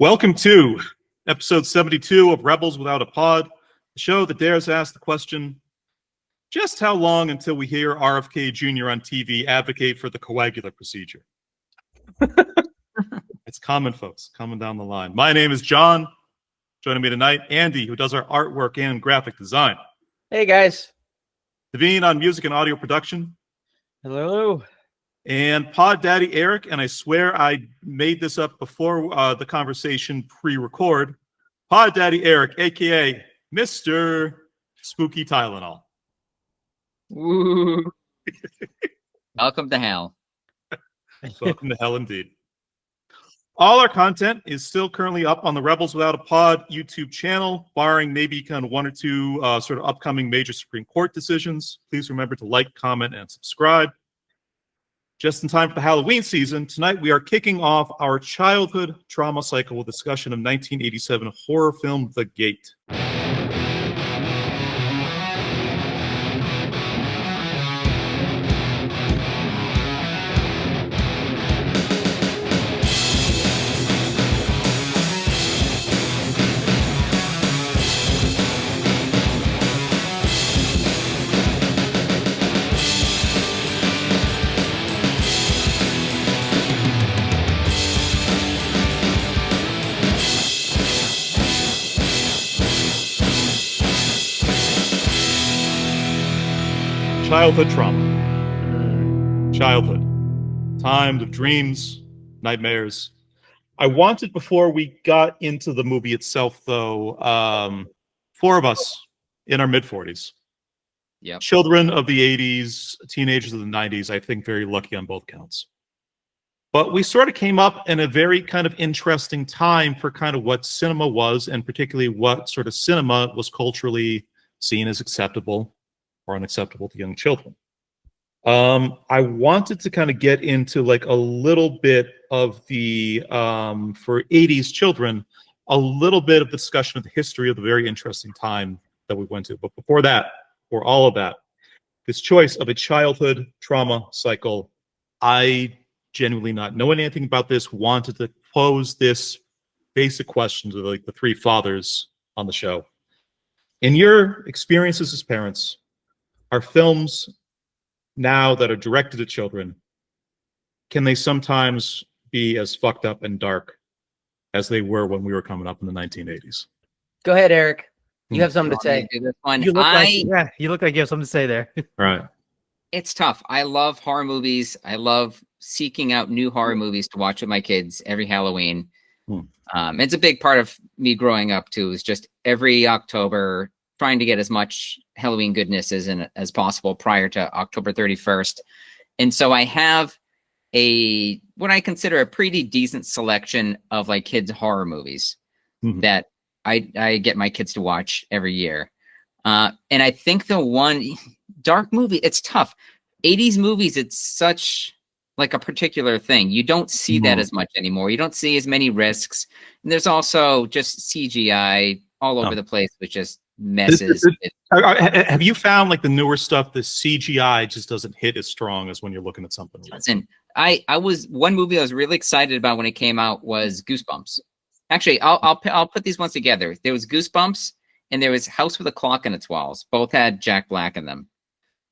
Welcome to episode 72 of Rebels Without a Pod, the show that dares ask the question, just how long until we hear RFK Jr. on TV advocate for the coagular procedure? It's coming, folks, coming down the line. My name is John. Joining me tonight, Andy, who does our artwork and graphic design. Hey, guys. Devine on music and audio production. Hello. And Pod Daddy Eric, and I swear I made this up before the conversation pre-record. Pod Daddy Eric, a.k.a. Mr. Spooky Tylenol. Woo. Welcome to hell. Welcome to hell indeed. All our content is still currently up on the Rebels Without a Pod YouTube channel, barring maybe kind of one or two sort of upcoming major Supreme Court decisions. Please remember to like, comment, and subscribe. Just in time for the Halloween season, tonight we are kicking off our childhood trauma cycle with discussion of 1987 horror film The Gate. Childhood trauma. Childhood. Times of dreams, nightmares. I wanted, before we got into the movie itself, though, four of us in our mid-40s. Yep. Children of the 80s, teenagers of the 90s, I think very lucky on both counts. But we sort of came up in a very kind of interesting time for kind of what cinema was, and particularly what sort of cinema was culturally seen as acceptable or unacceptable to young children. I wanted to kind of get into like a little bit of the, for 80s children, a little bit of the discussion of the history of the very interesting time that we went to. But before that, for all of that, this choice of a childhood trauma cycle, I genuinely not knowing anything about this, wanted to pose this basic question to like the three fathers on the show. In your experiences as parents, are films now that are directed at children, can they sometimes be as fucked up and dark as they were when we were coming up in the 1980s? Go ahead, Eric. You have something to say. Do this one. You look like you have something to say there. Right. It's tough. I love horror movies. I love seeking out new horror movies to watch with my kids every Halloween. It's a big part of me growing up, too, is just every October trying to get as much Halloween goodness as possible prior to October 31st. And so I have what I consider a pretty decent selection of like kids horror movies that I get my kids to watch every year. And I think the one dark movie, it's tough. 80s movies, it's such like a particular thing. You don't see that as much anymore. You don't see as many risks. And there's also just CGI all over the place, which just messes. Have you found like the newer stuff, the CGI just doesn't hit as strong as when you're looking at something? Listen, one movie I was really excited about when it came out was Goosebumps. Actually, I'll put these ones together. There was Goosebumps and there was House with a Clock in its Walls. Both had Jack Black in them.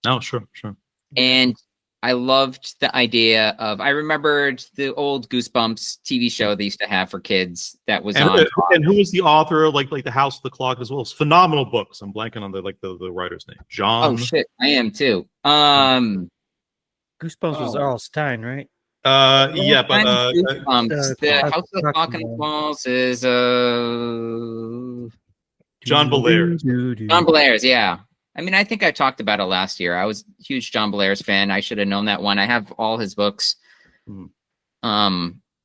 Oh, sure. And I loved the idea of, I remembered the old Goosebumps TV show they used to have for kids that was on. And who was the author of like the House of the Clock as well? It's phenomenal books. I'm blanking on the writer's name. John. Oh shit, I am too. Goosebumps was R.L. Stein, right? Yeah, but Goosebumps. The House of the Clock in the Walls is John Belair's. John Belair's, yeah. I mean, I think I talked about it last year. I was a huge John Belair's fan. I should have known that one. I have all his books. A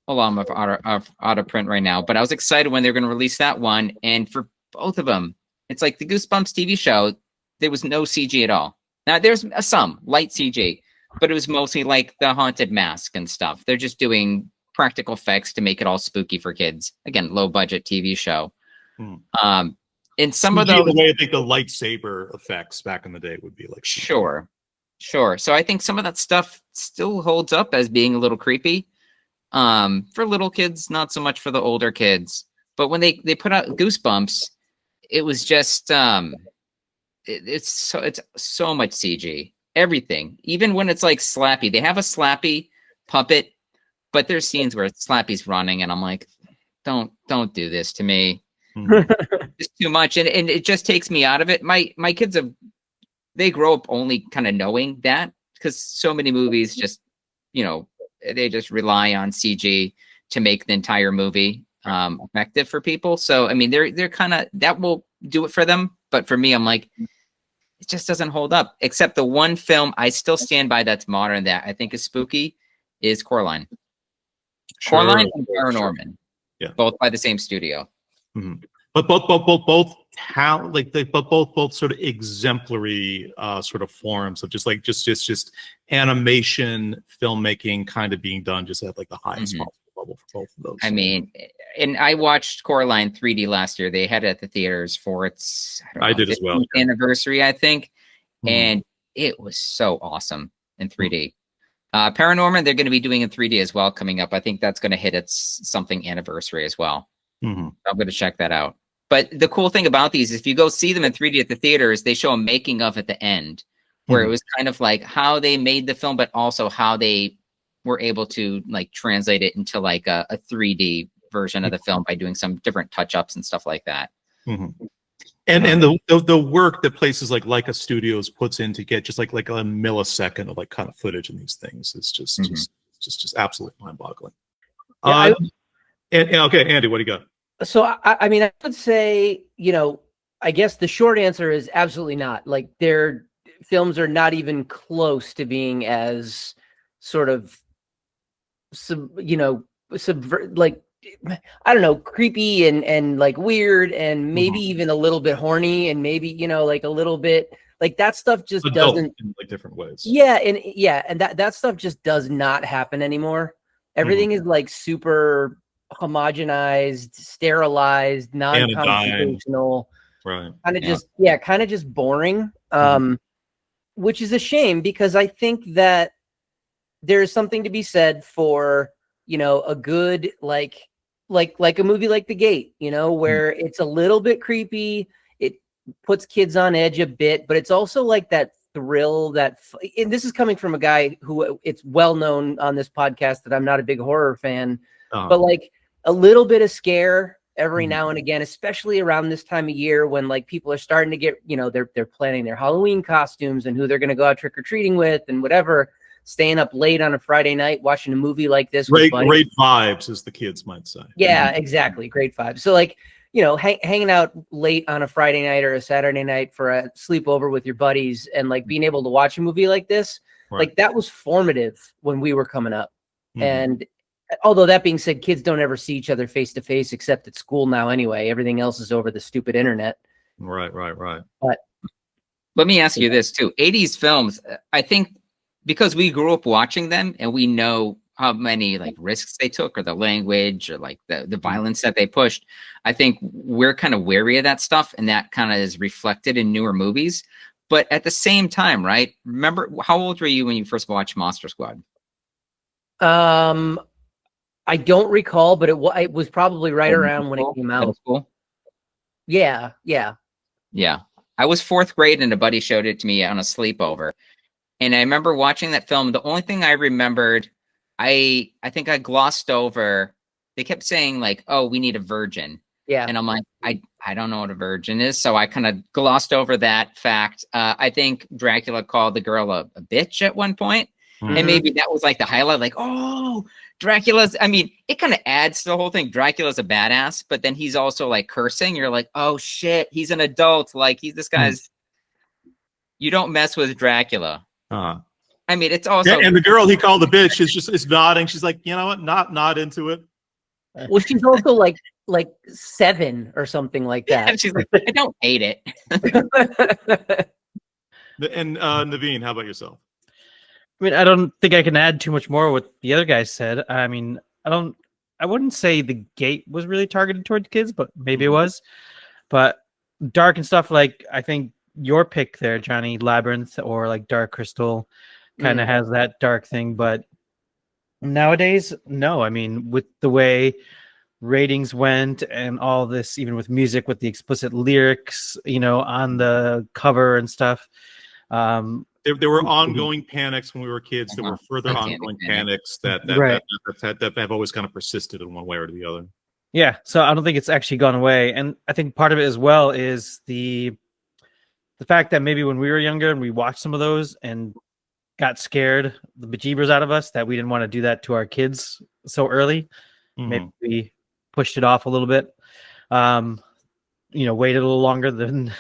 lot of out of print right now. But I was excited when they were going to release that one. And for both of them, it's like the Goosebumps TV show. There was no CG at all. Now, there's some light CG, but it was mostly like the haunted mask and stuff. They're just doing practical effects to make it all spooky for kids. Again, low budget TV show. And some of those, the way I think the lightsaber effects back in the day would be like sure. So I think some of that stuff still holds up as being a little creepy. For little kids, not so much for the older kids. But when they put out Goosebumps, it was just it's so much CG. Everything, even when it's like Slappy, they have a Slappy puppet, but there's scenes where Slappy's running, and I'm like, don't do this to me. It's too much, and it just takes me out of it. My kids they grow up only kind of knowing that, because so many movies just, they just rely on CG to make the entire movie effective for people. So I mean, they're kind of, that will do it for them, but for me, I'm like, it just doesn't hold up. Except the one film I still stand by that's modern that I think is spooky is Coraline. Sure, Coraline and Paranorman, sure. Yeah, both by the same studio. Mm-hmm. But both sort of exemplary sort of forms of just animation filmmaking kind of being done just at like the highest possible level for both of those. I mean, and I watched Coraline 3D last year. They had it at the theaters for its did as well, anniversary, I think, and it was so awesome in 3D. Paranorman, they're going to be doing in 3D as well coming up. I think that's going to hit its something anniversary as well. I'm going to check that out. But the cool thing about these is if you go see them in 3D at the theaters, they show a making of at the end, where it was kind of like how they made the film, but also how they were able to like translate it into like a 3D version of the film by doing some different touch-ups and stuff like that. And the work that places like Leica Studios puts in to get just like a millisecond of like kind of footage in these things is just absolutely mind-boggling. Okay, Andy, what do you got? So I mean, I would say, I guess the short answer is absolutely not. Like, their films are not even close to being as sort of like, I don't know, creepy and like weird and maybe even a little bit horny and maybe, like a little bit like that stuff just doesn't in like different ways. Yeah. And that stuff just does not happen anymore. Everything is like super homogenized, sterilized, non-confrontational, right? Kind of just boring. Which is a shame, because I think that there's something to be said for, a good like a movie like The Gate, where it's a little bit creepy, it puts kids on edge a bit, but it's also like that thrill and this is coming from a guy who it's well known on this podcast that I'm not a big horror fan, but like a little bit of scare every now and again, especially around this time of year when like people are starting to get, they're planning their Halloween costumes and who they're going to go out trick-or-treating with and whatever, staying up late on a Friday night watching a movie like this. Great vibes, as the kids might say. Yeah, exactly. Great vibes. So like, hanging out late on a Friday night or a Saturday night for a sleepover with your buddies and like being able to watch a movie like this, like that was formative when we were coming up. And although that being said, kids don't ever see each other face to face except at school now anyway. Everything else is over the stupid internet. Right. But let me ask you this too. 80s films, I think, because we grew up watching them and we know how many like risks they took or the language or like the violence that they pushed, I think we're kind of wary of that stuff, and that kind of is reflected in newer movies. But at the same time, right? Remember, how old were you when you first watched Monster Squad? I don't recall, but it was probably right around when it came out. School? Yeah. I was 4th grade and a buddy showed it to me on a sleepover. And I remember watching that film. The only thing I remembered, I think I glossed over, they kept saying like, oh, we need a virgin. Yeah. And I'm like, I don't know what a virgin is. So I kind of glossed over that fact. I think Dracula called the girl a bitch at one point. And maybe that was like the highlight, like, oh, Dracula's, I mean, it kind of adds to the whole thing. Dracula's a badass, but then he's also like cursing. You're like, oh shit, he's an adult. Like this guy's, you don't mess with Dracula. I mean, it's also, and the girl he called the bitch is nodding. She's like, you know what? Not into it. Well, she's also like 7 or something like that. And she's like, I don't hate it. And Naveen, how about yourself? I mean, I don't think I can add too much more what the other guys said. I mean, I wouldn't say The Gate was really targeted towards kids, but maybe it was. But dark and stuff, like I think your pick there, Johnny, Labyrinth or like Dark Crystal kind of has that dark thing. But Nowadays, no. I mean, with the way ratings went and all this, even with music, with the explicit lyrics, on the cover and stuff. There were ongoing panics when we were kids. There were further Titanic ongoing panic. panics that have always kind of persisted in one way or the other. Yeah, so I don't think it's actually gone away, and I think part of it as well is the fact that maybe when we were younger and we watched some of those and got scared the bejeebers out of us, that we didn't want to do that to our kids so early. Maybe we pushed it off a little bit. Waited a little longer than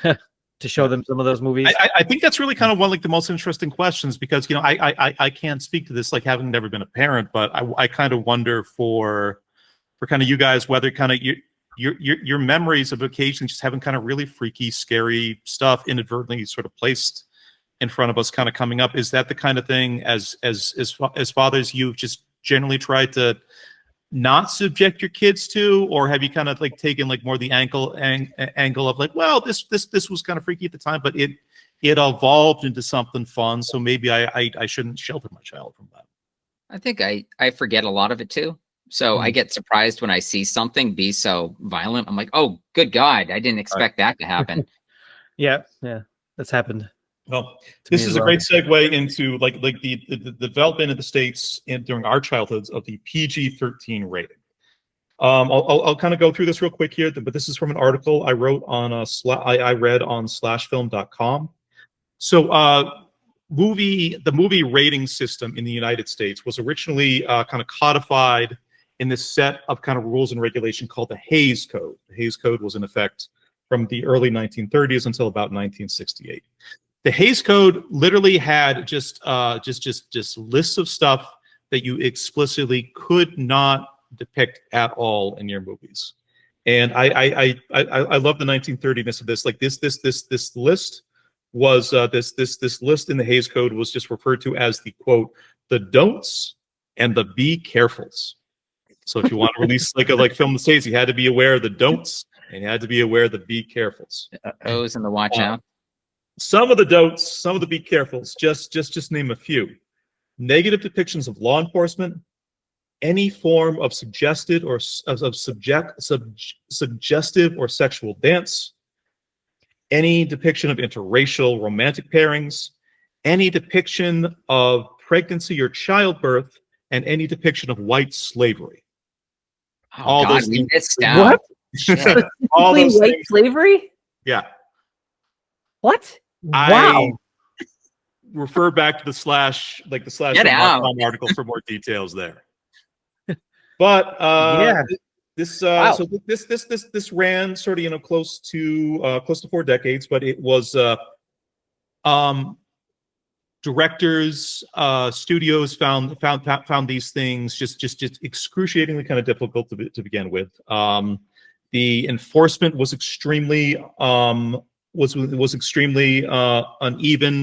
to show them some of those movies. I think that's really kind of one like the most interesting questions, because I can't speak to this, like, having never been a parent, but I kind of wonder for kind of you guys whether kind of your memories of occasionally just having kind of really freaky, scary stuff inadvertently sort of placed in front of us kind of coming up. Is that the kind of thing as fathers you've just generally tried to not subject your kids to, or have you kind of like taken like more the angle of like, well, this was kind of freaky at the time, but it evolved into something fun, so maybe I shouldn't shelter my child from that? I think I forget a lot of it too. So I get surprised when I see something be so violent. I'm like, oh, good God, I didn't expect that to happen. Yeah, that's happened. Well, this is a great segue into like the development in the States during our childhoods of the PG-13 rating. I'll kind of go through this real quick here, but this is from an article I wrote on I read on slashfilm.com. So the movie rating system in the United States was originally kind of codified in this set of kind of rules and regulation called the Hays Code. The Hays Code was in effect from the early 1930s until about 1968. The Hays Code literally had just lists of stuff that you explicitly could not depict at all in your movies. And I love the 1930ness of this. Like this list was this list in the Hays Code was just referred to as the quote, the don'ts and the be carefuls. So if you want to release like a film in the States, you had to be aware of the don'ts and you had to be aware of the be carefuls. Those and the watch out. Some of the don'ts, some of the be carefuls, just name a few. Negative depictions of law enforcement, any form of suggested or suggestive or sexual dance, any depiction of interracial romantic pairings, any depiction of pregnancy or childbirth, and any depiction of white slavery. Oh, all God, those we things. missed out. What? All those White things. slavery? Yeah. What? I Wow. refer back to the slash Get out. article for more details there. But Yeah. Wow. So this ran sort of close to 4 decades, but it was directors, studios found these things just excruciatingly kind of difficult to begin with. The enforcement was extremely uneven.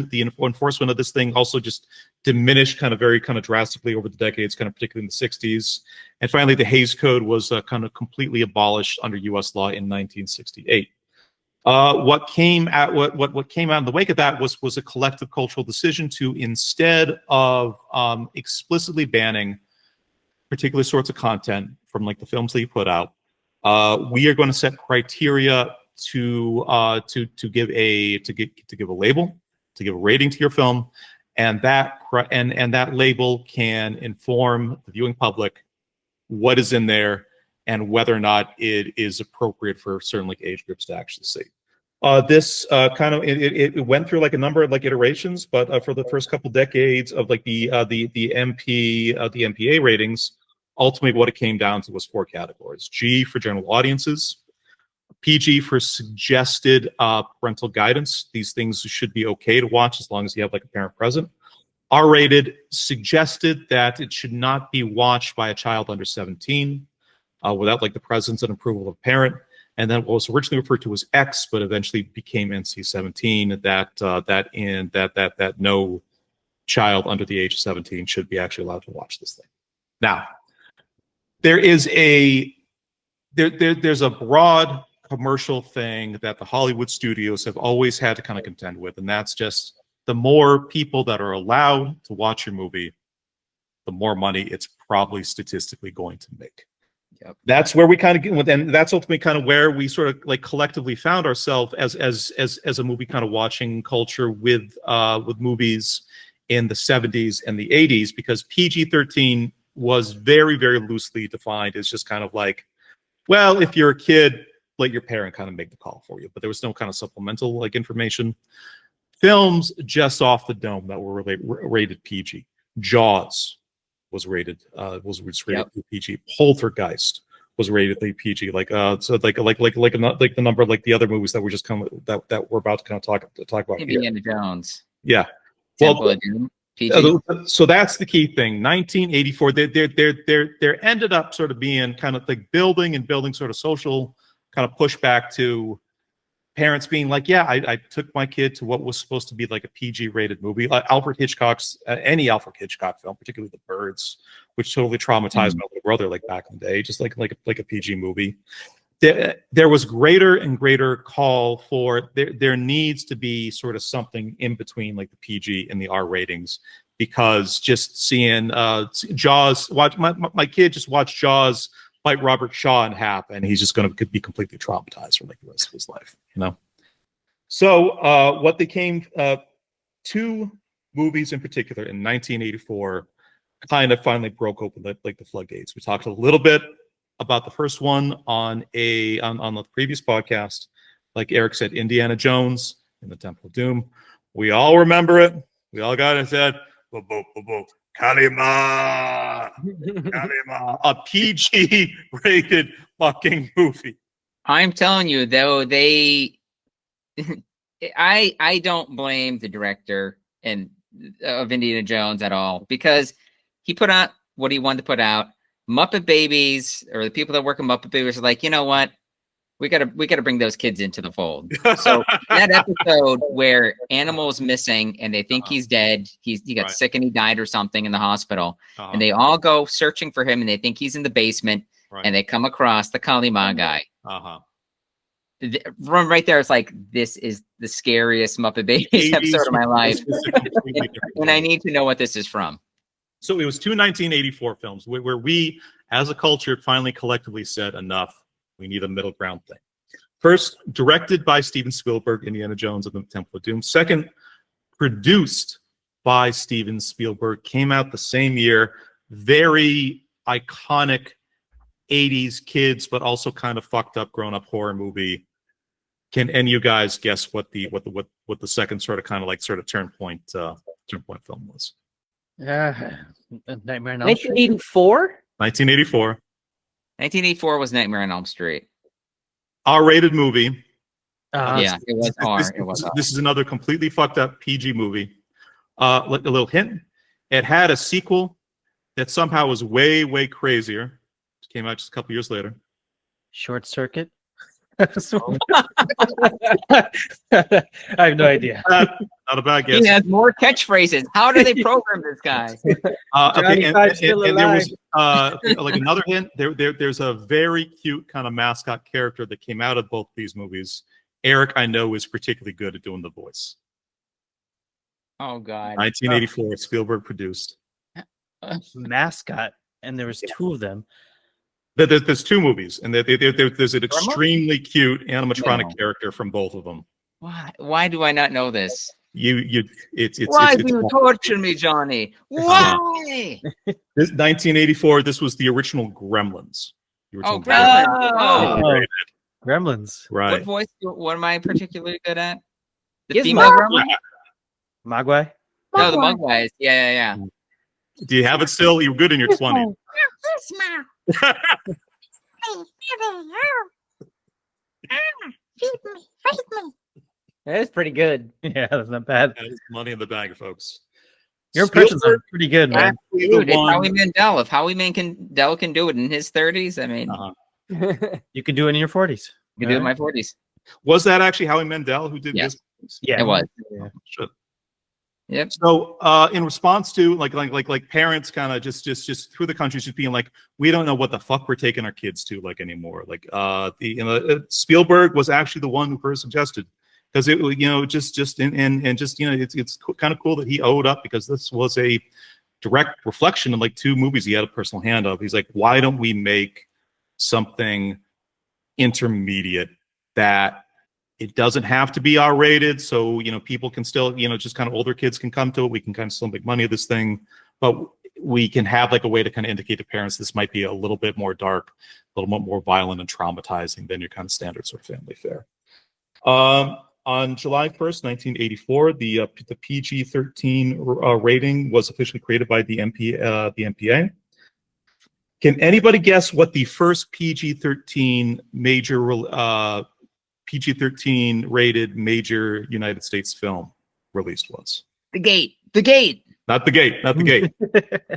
The enforcement of this thing also just diminished very drastically over the decades, particularly in the 60s. And finally, the Hays Code was kind of completely abolished under U.S. law in 1968. What came out in the wake of that was a collective cultural decision to, instead of explicitly banning particular sorts of content from the films that you put out, we are going to set criteria to give a label, to give a rating to your film, and that label can inform the viewing public what is in there and whether or not it is appropriate for certain age groups to actually see. This it went through a number of iterations, but for the first couple decades of the MPA ratings, ultimately what it came down to was 4 categories: G for general audiences, PG for suggested parental guidance. These things should be okay to watch as long as you have a parent present. R-rated, suggested that it should not be watched by a child under 17 without the presence and approval of a parent. And then what was originally referred to as X, but eventually became NC-17, that no child under the age of 17 should be actually allowed to watch this thing. Now, there's a broad commercial thing that the Hollywood studios have always had to contend with, and that's just the more people that are allowed to watch your movie, the more money it's probably statistically going to make. Yep. That's where we kind of get, and that's ultimately kind of where we sort of like collectively found ourselves as a movie kind of watching culture with movies in the 70s and the 80s, because PG-13 was very, very loosely defined as just kind of like, well, if you're a kid, let your parent kind of make the call for you, but there was no kind of supplemental like information. Films just off the dome that were rated PG. Jaws was rated PG. Poltergeist was rated PG. Like the number of like the other movies that were just that we're about to kind of talk about. Indiana Jones. Yeah. Temple of Doom. PG. So that's the key thing. 1984. There ended up sort of being kind of like building sort of social kind of pushback to parents being like, yeah, I took my kid to what was supposed to be like a PG rated movie. Alfred Hitchcock's, any Alfred Hitchcock film, particularly The Birds, which totally traumatized my little brother like back in the day, just like a PG movie. There was greater and greater call for there needs to be sort of something in between like the PG and the R ratings, because just seeing Jaws, my kid just watched Jaws bite Robert Shaw in half, and he's just going to be completely traumatized for like the rest of his life, you know. So what became two movies in particular in 1984 kind of finally broke open the floodgates. We talked a little bit about the first one on the previous podcast. Like Eric said, Indiana Jones and the Temple of Doom. We all remember it. We all got it said, Kalima, Kalima, a PG-rated fucking movie. I'm telling you, though, I don't blame the director of Indiana Jones at all, because he put out what he wanted to put out. Muppet Babies, or the people that work in Muppet Babies, are like, you know what? We gotta bring those kids into the fold. So that episode where Animal's missing and they think he's dead, he got sick and he died or something in the hospital, and they all go searching for him and they think he's in the basement, and they come across the Kalima guy. From right there, it's like, this is the scariest Muppet Babies episode of my life, and I need to know what this is from. So it was two 1984 films where we, as a culture, finally collectively said, enough. We need a middle ground thing. First, directed by Steven Spielberg, Indiana Jones and the Temple of Doom. Second, produced by Steven Spielberg, came out the same year. Very iconic 80s kids, but also kind of fucked up grown-up horror movie. Can any of you guys guess what the second sort of turn point film was? Nightmare on Elm Street. 1984. 1984. 1984 was Nightmare on Elm Street. R-rated movie. Yeah, it was R. This is another completely fucked up PG movie. A little hint: it had a sequel that somehow was way, way crazier. It came out just a couple years later. Short Circuit. I have no idea. Not a bad guess. He has more catchphrases. How do they program this guy? Okay, and there was like another hint. There's a very cute kind of mascot character that came out of both these movies. Eric, I know, is particularly good at doing the voice. Oh God! 1984, Spielberg produced. Mascot, and there was two of them. There's two movies, and there's an extremely cute animatronic character from both of them. Why do I not know this? Why do you torture me, Johnny? Why? This 1984. This was the original Gremlins. Gremlins. Gremlins. Right. What voice? What am I particularly good at? The Gizmo. female Gremlin? Mogwai. No, the Mogwais. Yeah. Do you have it still? You're good in your 20s. That's pretty good. Yeah, that's not bad. That is money in the bag, folks. Your impressions are pretty good, man. Dude, it's Howie Mandel. If Howie Mandel can do it in his 30s, I mean, you can do it in your 40s. You can do it in my 40s. Was that actually Howie Mandel who did this? Yeah, it was. Yeah. Sure. Yep. So, in response to like parents kind of just through the country just being like, we don't know what the fuck we're taking our kids to like anymore. Like, Spielberg was actually the one who first suggested, because it's kind of cool that he owed up, because this was a direct reflection in like 2 movies he had a personal hand of. He's like, why don't we make something intermediate that it doesn't have to be R-rated, so people can still, just kind of older kids can come to it. We can kind of still make money of this thing, but we can have like a way to kind of indicate to parents this might be a little bit more dark, a little bit more violent and traumatizing than your kind of standard sort of family fare. On July 1st, 1984, the PG-13 rating was officially created by the MPA. Can anybody guess what the first PG-13 PG-13 rated major United States film released was? The Gate. The Gate. Not The Gate. Not The Gate.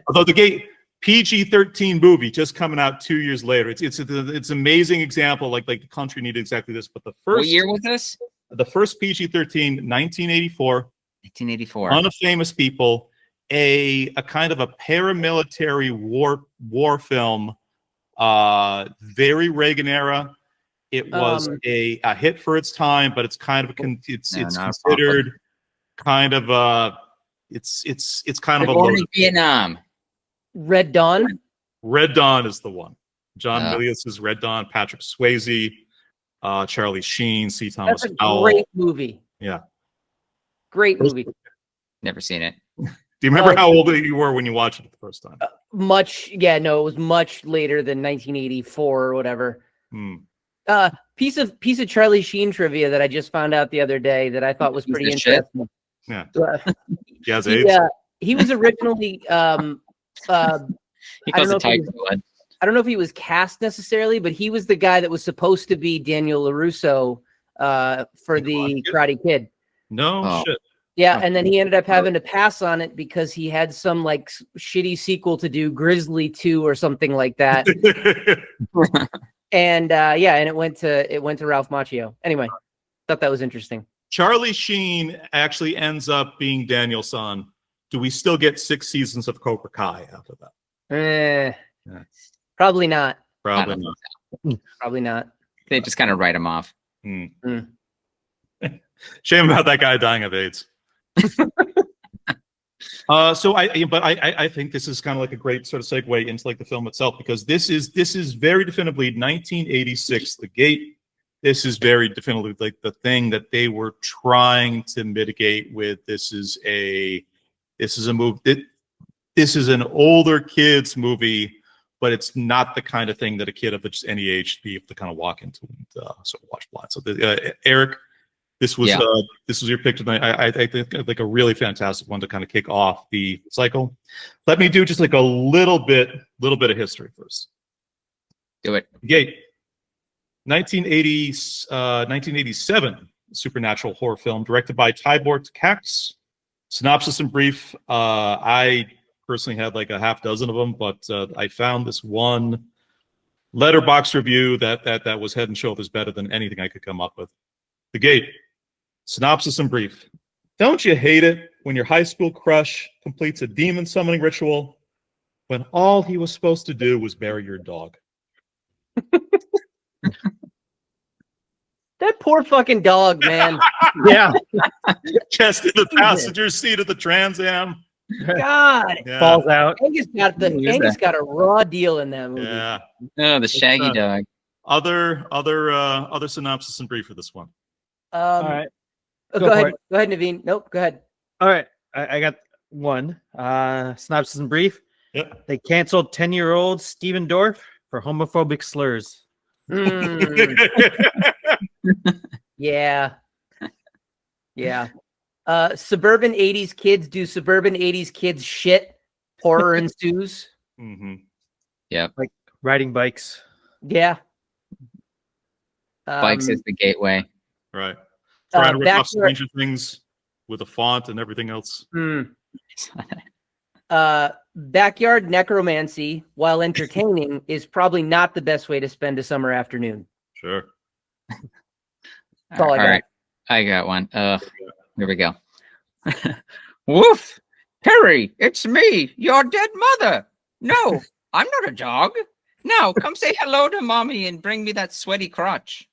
Although The Gate, PG-13 movie just coming out 2 years later. It's an amazing example. Like the country needed exactly this. But the first. What year was this? The first PG-13, 1984. 1984. Ton of famous people. A kind of a paramilitary war film, very Reagan era. It was a hit for its time, but it's kind of it's considered kind of it's kind of a war in Vietnam. Red Dawn. Red Dawn is the one. John Milius' Red Dawn. Patrick Swayze, Charlie Sheen, C. Thomas That's a Howell. great movie. Yeah, great movie. Never seen it. Do you remember how old you were when you watched it the first time? It was much later than 1984 or whatever. Piece of Charlie Sheen trivia that I just found out the other day that I thought was pretty interesting. Yeah. He has AIDS. He was originally He calls it Tiger Blood. I don't know if he was cast necessarily, but he was the guy that was supposed to be Daniel LaRusso for the Karate Kid. No shit. Yeah, and then he ended up having to pass on it because he had some like shitty sequel to do, Grizzly 2 or something like that. And and it went to Ralph Macchio. Anyway, thought that was interesting. Charlie Sheen actually ends up being Daniel's son. Do we still get 6 seasons of Cobra Kai after that? Probably not. Probably not. Probably not. They just kind of write him off. Shame about that guy dying of AIDS. I think this is kind of like a great sort of segue into like the film itself, because this is very definitively 1986, The Gate. This is very definitively like the thing that they were trying to mitigate with. This is a movie. This is an older kids movie, but it's not the kind of thing that a kid of just any age be able to kind of walk into and sort of watch blind. So Eric, this was your pick tonight. I think like a really fantastic one to kind of kick off the cycle. Let me do just like a little bit of history first. Do it. Gate, 1987 supernatural horror film directed by Tibor Takács. Synopsis in brief. I personally had like a half dozen of them, but I found this one letterbox review that was head and shoulders better than anything I could come up with. The Gate. Synopsis in brief. Don't you hate it when your high school crush completes a demon summoning ritual when all he was supposed to do was bury your dog? That poor fucking dog, man. Yeah. Just in the passenger seat of the Trans Am. God. Yeah. Falls out. Angus got a raw deal in that movie. Yeah. Oh, the Shaggy dog. Other synopsis in brief for this one. All right. Go ahead. Go ahead, Naveen. Nope, go ahead. All right. I got one. Synopsis in brief. Yep. They canceled 10-year-old Steven Dorff for homophobic slurs. Yeah. Suburban 80s kids do suburban 80s kids shit. Horror ensues. Mm-hmm. Yep. Like riding bikes. Yeah. Bikes is the gateway. Right. Trying to rip off Backyard- Stranger Things with a font and everything else. Backyard necromancy, while entertaining, is probably not the best way to spend a summer afternoon. Sure. That's all I got. Right. I got one. Here we go. Woof! Harry, it's me, your dead mother. No, I'm not a dog. Now, come say hello to mommy and bring me that sweaty crotch.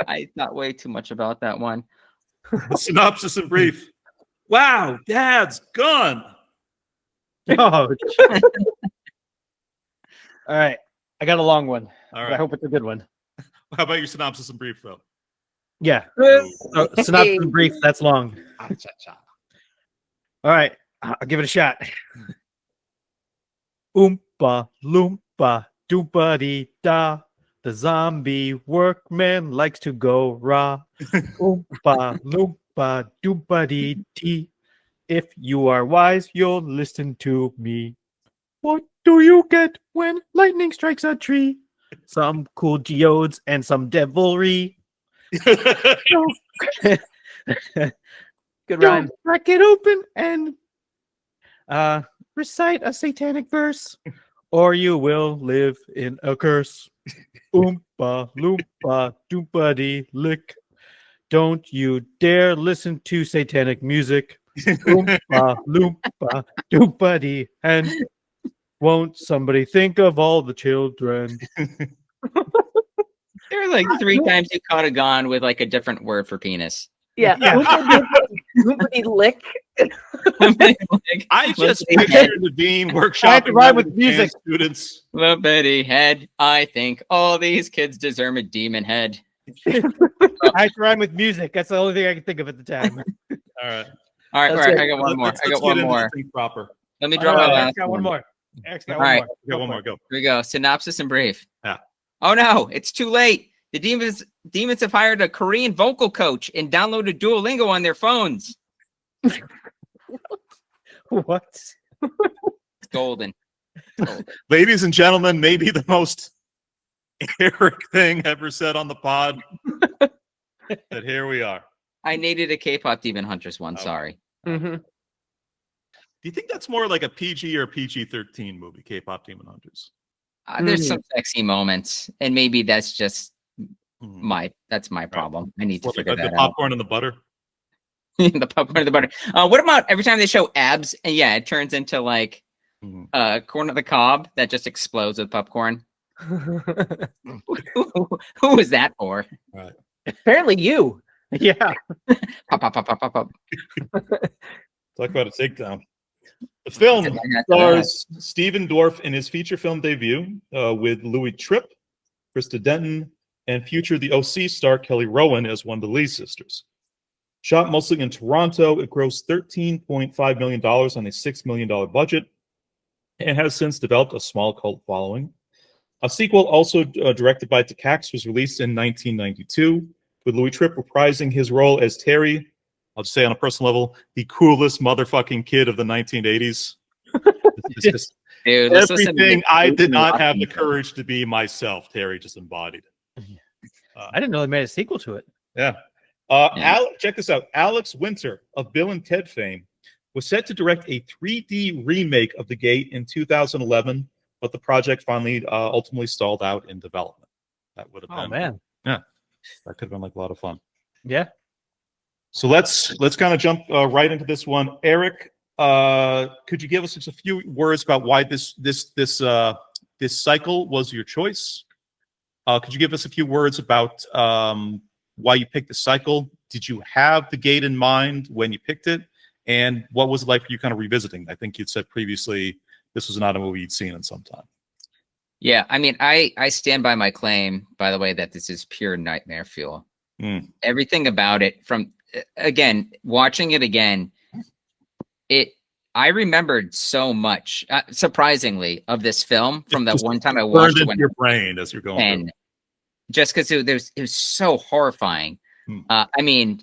I thought way too much about that one. Synopsis in brief. Wow, Dad's gun. Oh. All right. I got a long one. All I right. hope it's a good one. How about your synopsis in brief, though? Yeah. Oh. So, synopsis in brief. That's long. Cha-cha. All right. I'll give it a shot. Oompa loompa doompa dee da. The zombie workman likes to go raw. Oompa loompa doompa dee dee. If you are wise, you'll listen to me. What do you get when lightning strikes a tree? Some cool geodes and some devilry. Good rhyme. Don't crack it open and recite a satanic verse, or you will live in a curse. Oompa loompa doompa dee lick. Don't you dare listen to satanic music. Oompa loompa doompa dee. And won't somebody think of all the children? There were like 3 times you caught a gun with like a different word for penis. Yeah. Oompa lick. I just pictured the dean workshopping I had to rhyme with with music. students. Loopity head. I think all these kids deserve a demon head. I had to rhyme with music. That's the only thing I could think of at the time. All right. All right, That's all right. it. I got one more. Let's I got get one into more. this thing proper. Let me draw my I last got one more. Eric's got All one right. more. Go one more. Go. Here we go. Synopsis in brief. Yeah. Oh no, it's too late. The demons have hired a Korean vocal coach and downloaded Duolingo on their phones. What? It's golden. Ladies and gentlemen, maybe the most Eric thing ever said on the pod. But here we are. I needed a K-pop Demon Hunters one. Oh. Sorry. Mm-hmm. Do you think that's more like a PG or PG-13 movie, K-pop Demon Hunters? There's some sexy moments, and maybe that's just Mhm. that's my problem. I need to What, figure the that out. popcorn and the butter? The popcorn and the butter. What about every time they show abs? And yeah, it turns into like Mhm. corn on the cob that just explodes with popcorn. Who was that for? Apparently you. Yeah. Pop, pop, pop, pop, pop, pop. Talk about a takedown. The film stars Stephen Dorff in his feature film debut with Louis Tripp, Krista Denton, and future The OC star Kelly Rowan as one of the Lee sisters. Shot mostly in Toronto, it grossed $13.5 million on a $6 million budget and has since developed a small cult following. A sequel, also directed by Takács, was released in 1992, with Louis Tripp reprising his role as Terry. I'll just say on a personal level, the coolest motherfucking kid of the 1980s. It's just Dude, let's listen to everything the- I did not have the courage to be myself. Terry just embodied it. I didn't know they made a sequel to it. Yeah. Check this out. Alex Winter of Bill and Ted fame was set to direct a 3D remake of The Gate in 2011, but the project finally ultimately stalled out in development. That would have been, Oh man. that could have been like a lot of fun. Yeah. So let's kind of jump right into this one. Eric, could you give us just a few words about why this cycle was your choice? Could you give us a few words about why you picked the cycle? Did you have The Gate in mind when you picked it? And what was it like for you kind of revisiting? I think you'd said previously this was not a movie you'd seen in some time. Yeah, I mean, I stand by my claim, by the way, that this is pure nightmare fuel. Everything about it, from again watching it again, I remembered so much, surprisingly, of this film from that one time I watched it. Burned into your brain as you're going and through. just because it was so horrifying. I mean,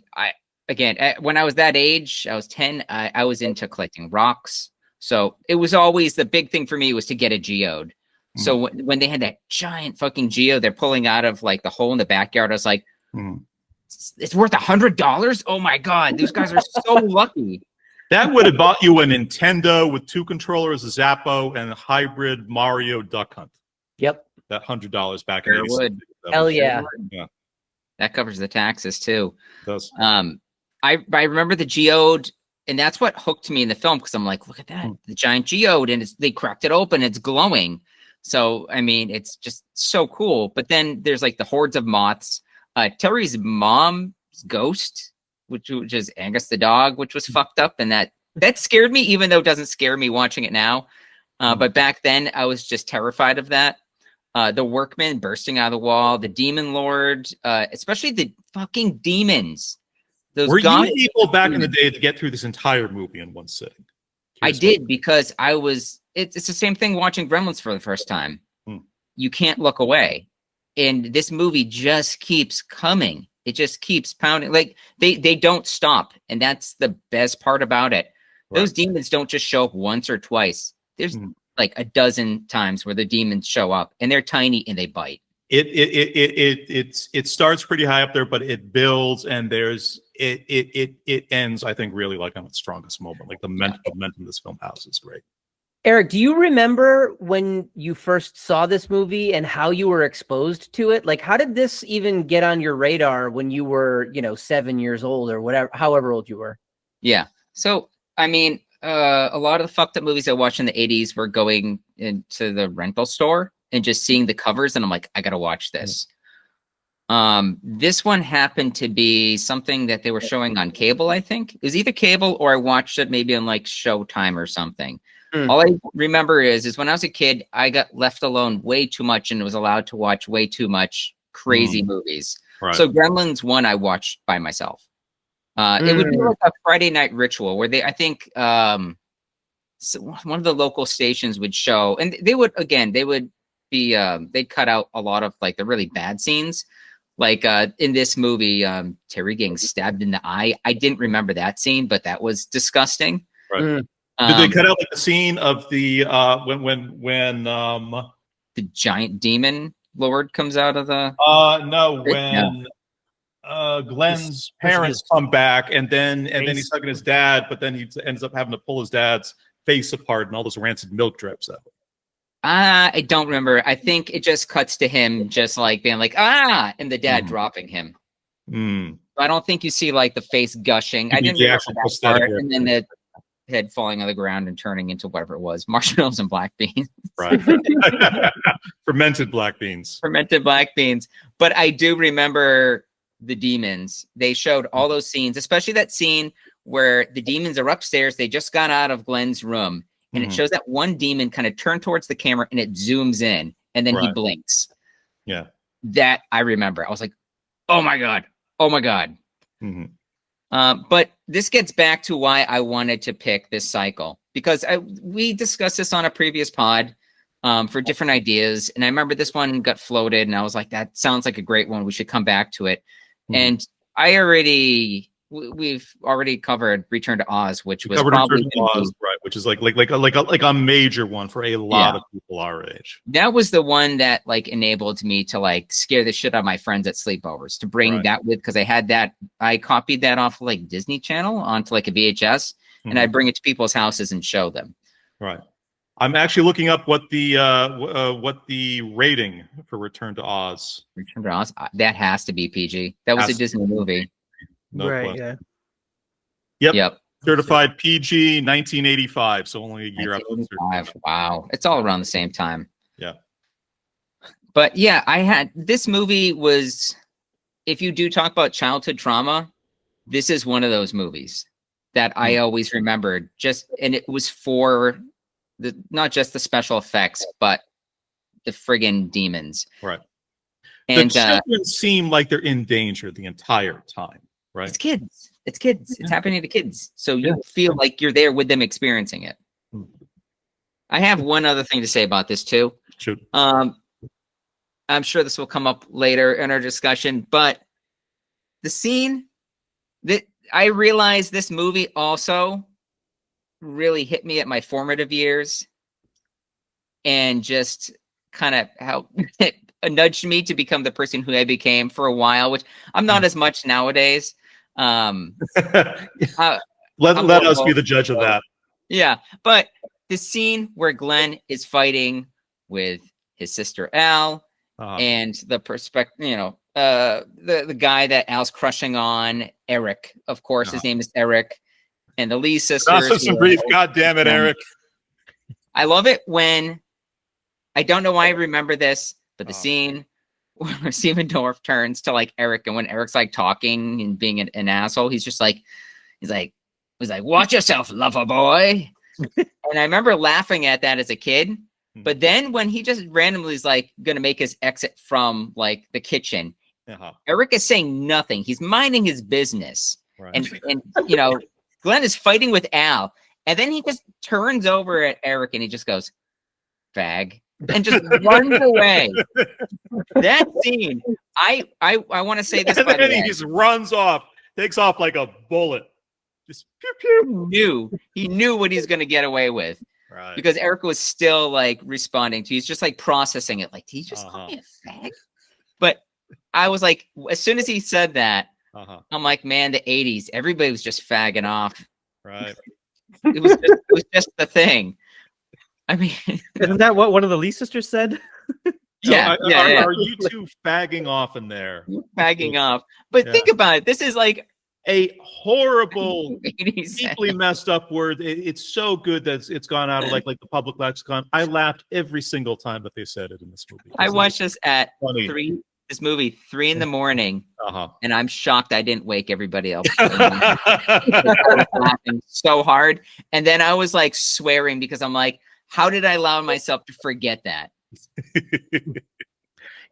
when I was that age, I was 10. I was into collecting rocks, so it was always the big thing for me was to get a geode. So when they had that giant fucking geode they're pulling out of like the hole in the backyard, I was like, it's worth $100. Oh my god, these guys are so lucky. That would have bought you a Nintendo with 2 controllers, a Zappo, and a hybrid Mario Duck Hunt. Yep. That $100 back Sure in the would. Hell yeah. Yeah. That covers the taxes too. It does. I remember the geode, and that's what hooked me in the film because I'm like, look at that, the giant geode, and they cracked it open, it's glowing. So I mean, it's just so cool. But then there's like the hordes of moths. Terry's mom's ghost which is Angus the dog, which was fucked up, and that scared me, even though it doesn't scare me watching it now. But back then, I was just terrified of that. The workman bursting out of the wall, the demon lord, especially the fucking demons. Were you able back in the day to get through this entire movie in one sitting? I did, because it's the same thing watching Gremlins for the first time. You can't look away. And this movie just keeps coming. It just keeps pounding. Like they don't stop. And that's the best part about it. Right. Those demons don't just show up once or twice. There's like a dozen times where the demons show up, and they're tiny and they bite. It starts pretty high up there, but it builds, and it ends, I think, really like on its strongest moment. Like the momentum this film has is great. Eric, do you remember when you first saw this movie and how you were exposed to it? Like, how did this even get on your radar when you were, 7 years old or whatever, however old you were? Yeah. So, I mean, a lot of the fucked up movies I watched in the 80s were going into the rental store and just seeing the covers, and I'm like, I gotta watch this. This one happened to be something that they were showing on cable, I think. It was either cable or I watched it maybe on like Showtime or something. All I remember is when I was a kid, I got left alone way too much and was allowed to watch way too much crazy movies. Right. So Gremlins 1 I watched by myself. It would be like a Friday night ritual where I think one of the local stations would show, and they'd cut out a lot of like the really bad scenes. Like in this movie, Terry getting stabbed in the eye. I didn't remember that scene, but that was disgusting. Right. Did they cut out like the scene of the when the giant demon lord comes out of the? Glenn's parents come back, and then he's hugging his dad, but then he ends up having to pull his dad's face apart, and all this rancid milk drips out. I don't remember. I think it just cuts to him just like being like, and the dad dropping him. I don't think you see like the face gushing. I didn't remember that part. And then the head falling on the ground and turning into whatever it was, marshmallows and black beans. Right. Fermented black beans. Fermented black beans. But I do remember the demons. They showed all those scenes, especially that scene where the demons are upstairs. They just got out of Glenn's room. And it shows that one demon kind of turn towards the camera, and it zooms in, and then he blinks. Yeah. That I remember. I was like, oh my God. Oh my God. But this gets back to why I wanted to pick this cycle, because we discussed this on a previous pod for different ideas. And I remember this one got floated, and I was like, that sounds like a great one. We should come back to it. And we've already covered Return to Oz, which was probably Oz, right, which is like a major one for a lot of people our age. That was the one that like enabled me to like scare the shit out of my friends at sleepovers, to bring that with, because I copied that off like Disney Channel onto like a VHS, and I'd bring it to people's houses and show them. Right. I'm actually looking up what the rating for Return to Oz. Return to Oz, that has to be PG. That was a Disney movie. No right. Yeah. Yep. Certified PG, 1985. So only a year after. Wow. It's all around the same time. Yeah. But yeah, this movie was, if you do talk about childhood trauma, this is one of those movies that I always remembered. And it was for not just the special effects, but the friggin' demons. Right. And the children seem like they're in danger the entire time. Right. It's kids. It's happening to kids. So you feel like you're there with them experiencing it. I have one other thing to say about this too. Shoot. I'm sure this will come up later in our discussion, but the scene that I realized this movie also really hit me at my formative years, and just kind of helped nudged me to become the person who I became for a while, which I'm not as much nowadays. Let us be the judge of that. Yeah, but the scene where Glenn is fighting with his sister Al, and the the guy that Al's crushing on, Eric, of course, his name is Eric, and the Lee sisters. Sesame Street Magic. God damn it, Eric! I love it when I don't know why I remember this, but the scene Siemendorf turns to like Eric, and when Eric's like talking and being an asshole, he's like, watch yourself, lover boy. And I remember laughing at that as a kid. But then when he just randomly is like going to make his exit from like the kitchen, Eric is saying nothing. He's minding his business. Right. And you know, Glenn is fighting with Al. And then he just turns over at Eric and he just goes, fag, and just runs away. That scene, I want to say this. And then he just runs off, takes off like a bullet. Just pew pew. He knew what he's going to get away with. Right. Because Eric was still like responding to, he's just like processing it. Like, did he just call me a fag? But I was like, as soon as he said that, I'm like, man, the 80s, everybody was just fagging off. Right. It was just the thing. I mean, isn't that what one of the Lee sisters said? Yeah. Are you two fagging off in there? Fagging off. But think about it. This is like a horrible, deeply messed up word. It's so good that it's gone out of like the public lexicon. I laughed every single time that they said it in this movie. I watched this at 3 in the morning, and I'm shocked I didn't wake everybody else. I was laughing so hard, and then I was like swearing because I'm like, how did I allow myself to forget that?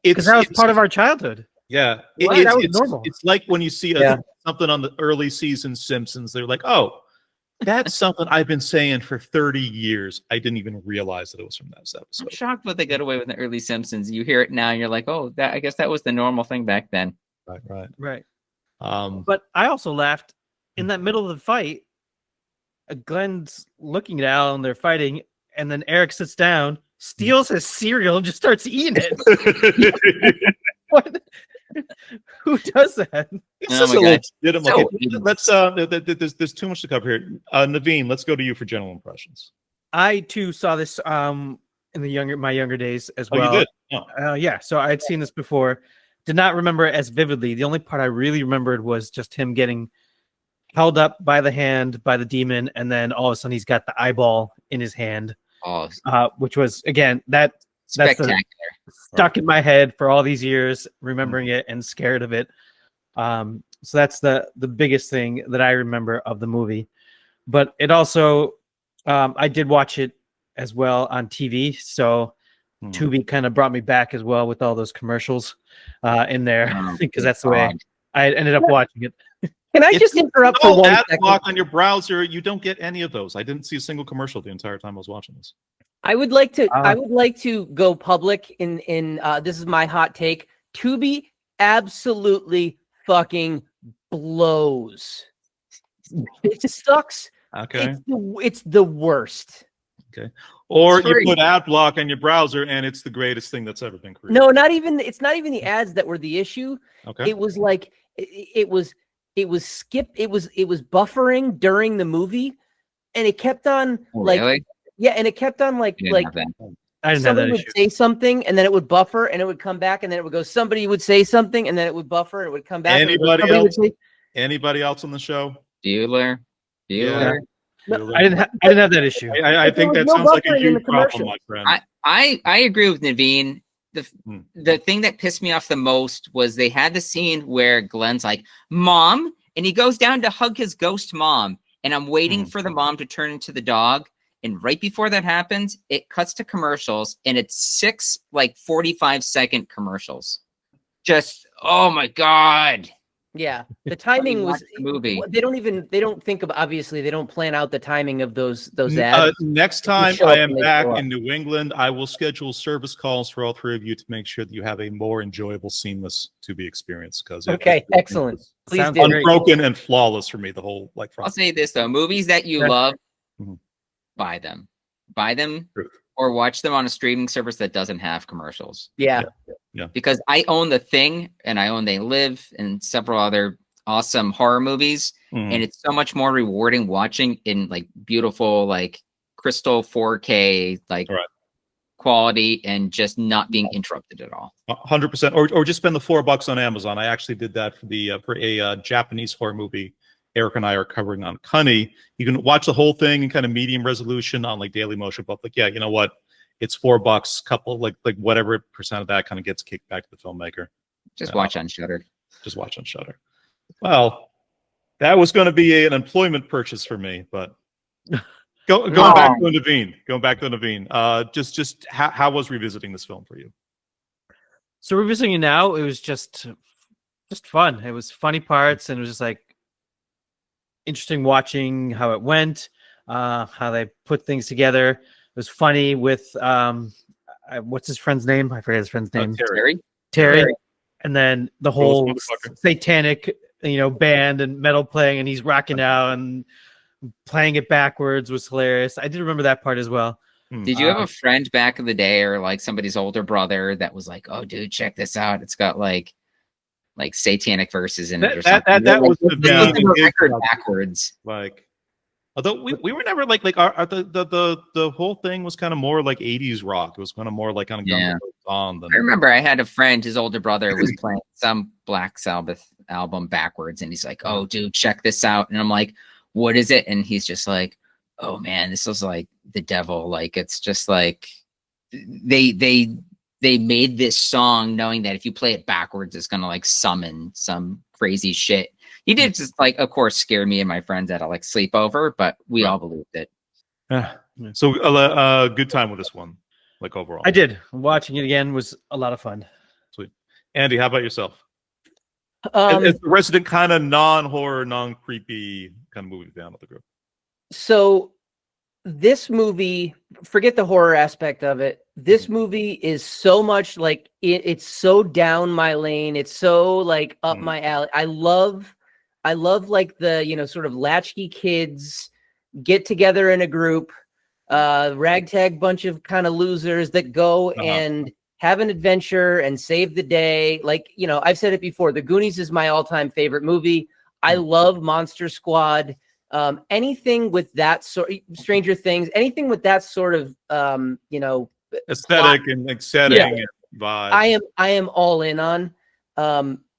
Because that was part of our childhood. Yeah, it's normal. It's like when you see something on the early season Simpsons, they're like, oh, that's something I've been saying for 30 years. I didn't even realize that it was from that episode. I'm shocked what they got away with in the early Simpsons. You hear it now and you're like, oh, I guess that was the normal thing back then. Right. But I also laughed in that middle of the fight. Glenn's looking at Al and they're fighting, and then Eric sits down, steals his cereal, and just starts eating it. What? Who does that? There's too much to cover here. Naveen, let's go to you for general impressions. I too saw this in my younger days as well. You did? Oh. Yeah, so I'd seen this before. Did not remember it as vividly. The only part I really remembered was just him getting held up by the hand by the demon, and then all of a sudden he's got the eyeball in his hand. Which was, again, that's spectacular. Stuck in my head for all these years, remembering it and scared of it. So that's the biggest thing that I remember of the movie. But it also, I did watch it as well on TV. So Tubi kind of brought me back as well with all those commercials in there, because that's the way I ended up watching it. Can I just interrupt for 1 second? Block on your browser, you don't get any of those. I didn't see a single commercial the entire time I was watching this. I would like to go public in this is my hot take. Tubi absolutely fucking blows. It sucks. Okay. It's the worst. Okay. Or you put ad block on your browser and it's the greatest thing that's ever been created. No, it's not even the ads that were the issue. Okay. It was like it was buffering during the movie, and it kept on Really? Yeah, and it kept on like I didn't have that would issue. say something, and then it would buffer, and it would come back, and then it would go. Somebody would say something, and then it would buffer, and it would come back. Anybody else on the show? Bueller. No, I didn't have that issue. I think that sounds like a huge problem, my friend. I agree with Naveen. The thing that pissed me off the most was they had the scene where Glenn's like, Mom, and he goes down to hug his ghost mom, and I'm waiting for the mom to turn into the dog. And right before that happens, it cuts to commercials, and it's 6 45-second commercials. Just, oh my God. Yeah, the timing was the movie. They don't think of, obviously they don't plan out the timing of those ads. Next time I am back in New England, I will schedule service calls for all three of you to make sure that you have a more enjoyable, seamless Tubi experience. Excellent. Please do. Unbroken and flawless for me. The whole I'll say this though: movies that you love, buy them, or watch them on a streaming service that doesn't have commercials. Yeah. Because I own The Thing, and I own They Live, and several other awesome horror movies, and it's so much more rewarding watching in like beautiful, like crystal 4K, like quality, and just not being interrupted at all. 100%. Or just spend the $4 on Amazon. I actually did that for a Japanese horror movie Eric and I are covering on Cunny. You can watch the whole thing in kind of medium resolution on like Daily Motion, but like, yeah, you know what? it's $4, couple like whatever percent of that kind of gets kicked back to the filmmaker. Just watch on Shudder. Just watch on Shudder. Well, that was going to be an employment purchase for me, but going back to Naveen. Just how was revisiting this film for you? So revisiting it now, it was just fun. It was funny parts, and it was just like interesting watching how it went, how they put things together. It was funny with what's his friend's name? I forget his friend's name. Terry. And then the whole satanic, band and metal playing, and he's rocking out and playing it backwards was hilarious. I did remember that part as well. Did you have a friend back in the day, or like somebody's older brother that was like, "Oh, dude, check this out! It's got like satanic verses in it or something." That was the record backwards. Like, although we were never the whole thing was kind of more like 80s rock. It was kind of more like kind of on. I remember I had a friend, his older brother was playing some Black Sabbath album backwards, and he's like, "Oh, dude, check this out!" And I'm like, "What is it?" And he's just like, "Oh man, this was like the devil. Like it's just like they made this song knowing that if you play it backwards, it's gonna like summon some crazy shit." He did just like, of course, scare me and my friends at a like sleepover, but we all believed it. So good time with this one, like overall. I did. Watching it again was a lot of fun. Sweet. Andy, how about yourself? As the resident kind of non-horror, non-creepy kind of movie down with the group. So this movie, forget the horror aspect of it. This movie is so much like it's so down my lane. It's so like up my alley. I love like the, sort of latchkey kids get together in a group, ragtag bunch of kind of losers that go and have an adventure and save the day. Like, I've said it before, The Goonies is my all-time favorite movie. I love Monster Squad. Anything with that sort, Stranger Things, anything with that sort of, aesthetic and setting and vibe. I am all in on.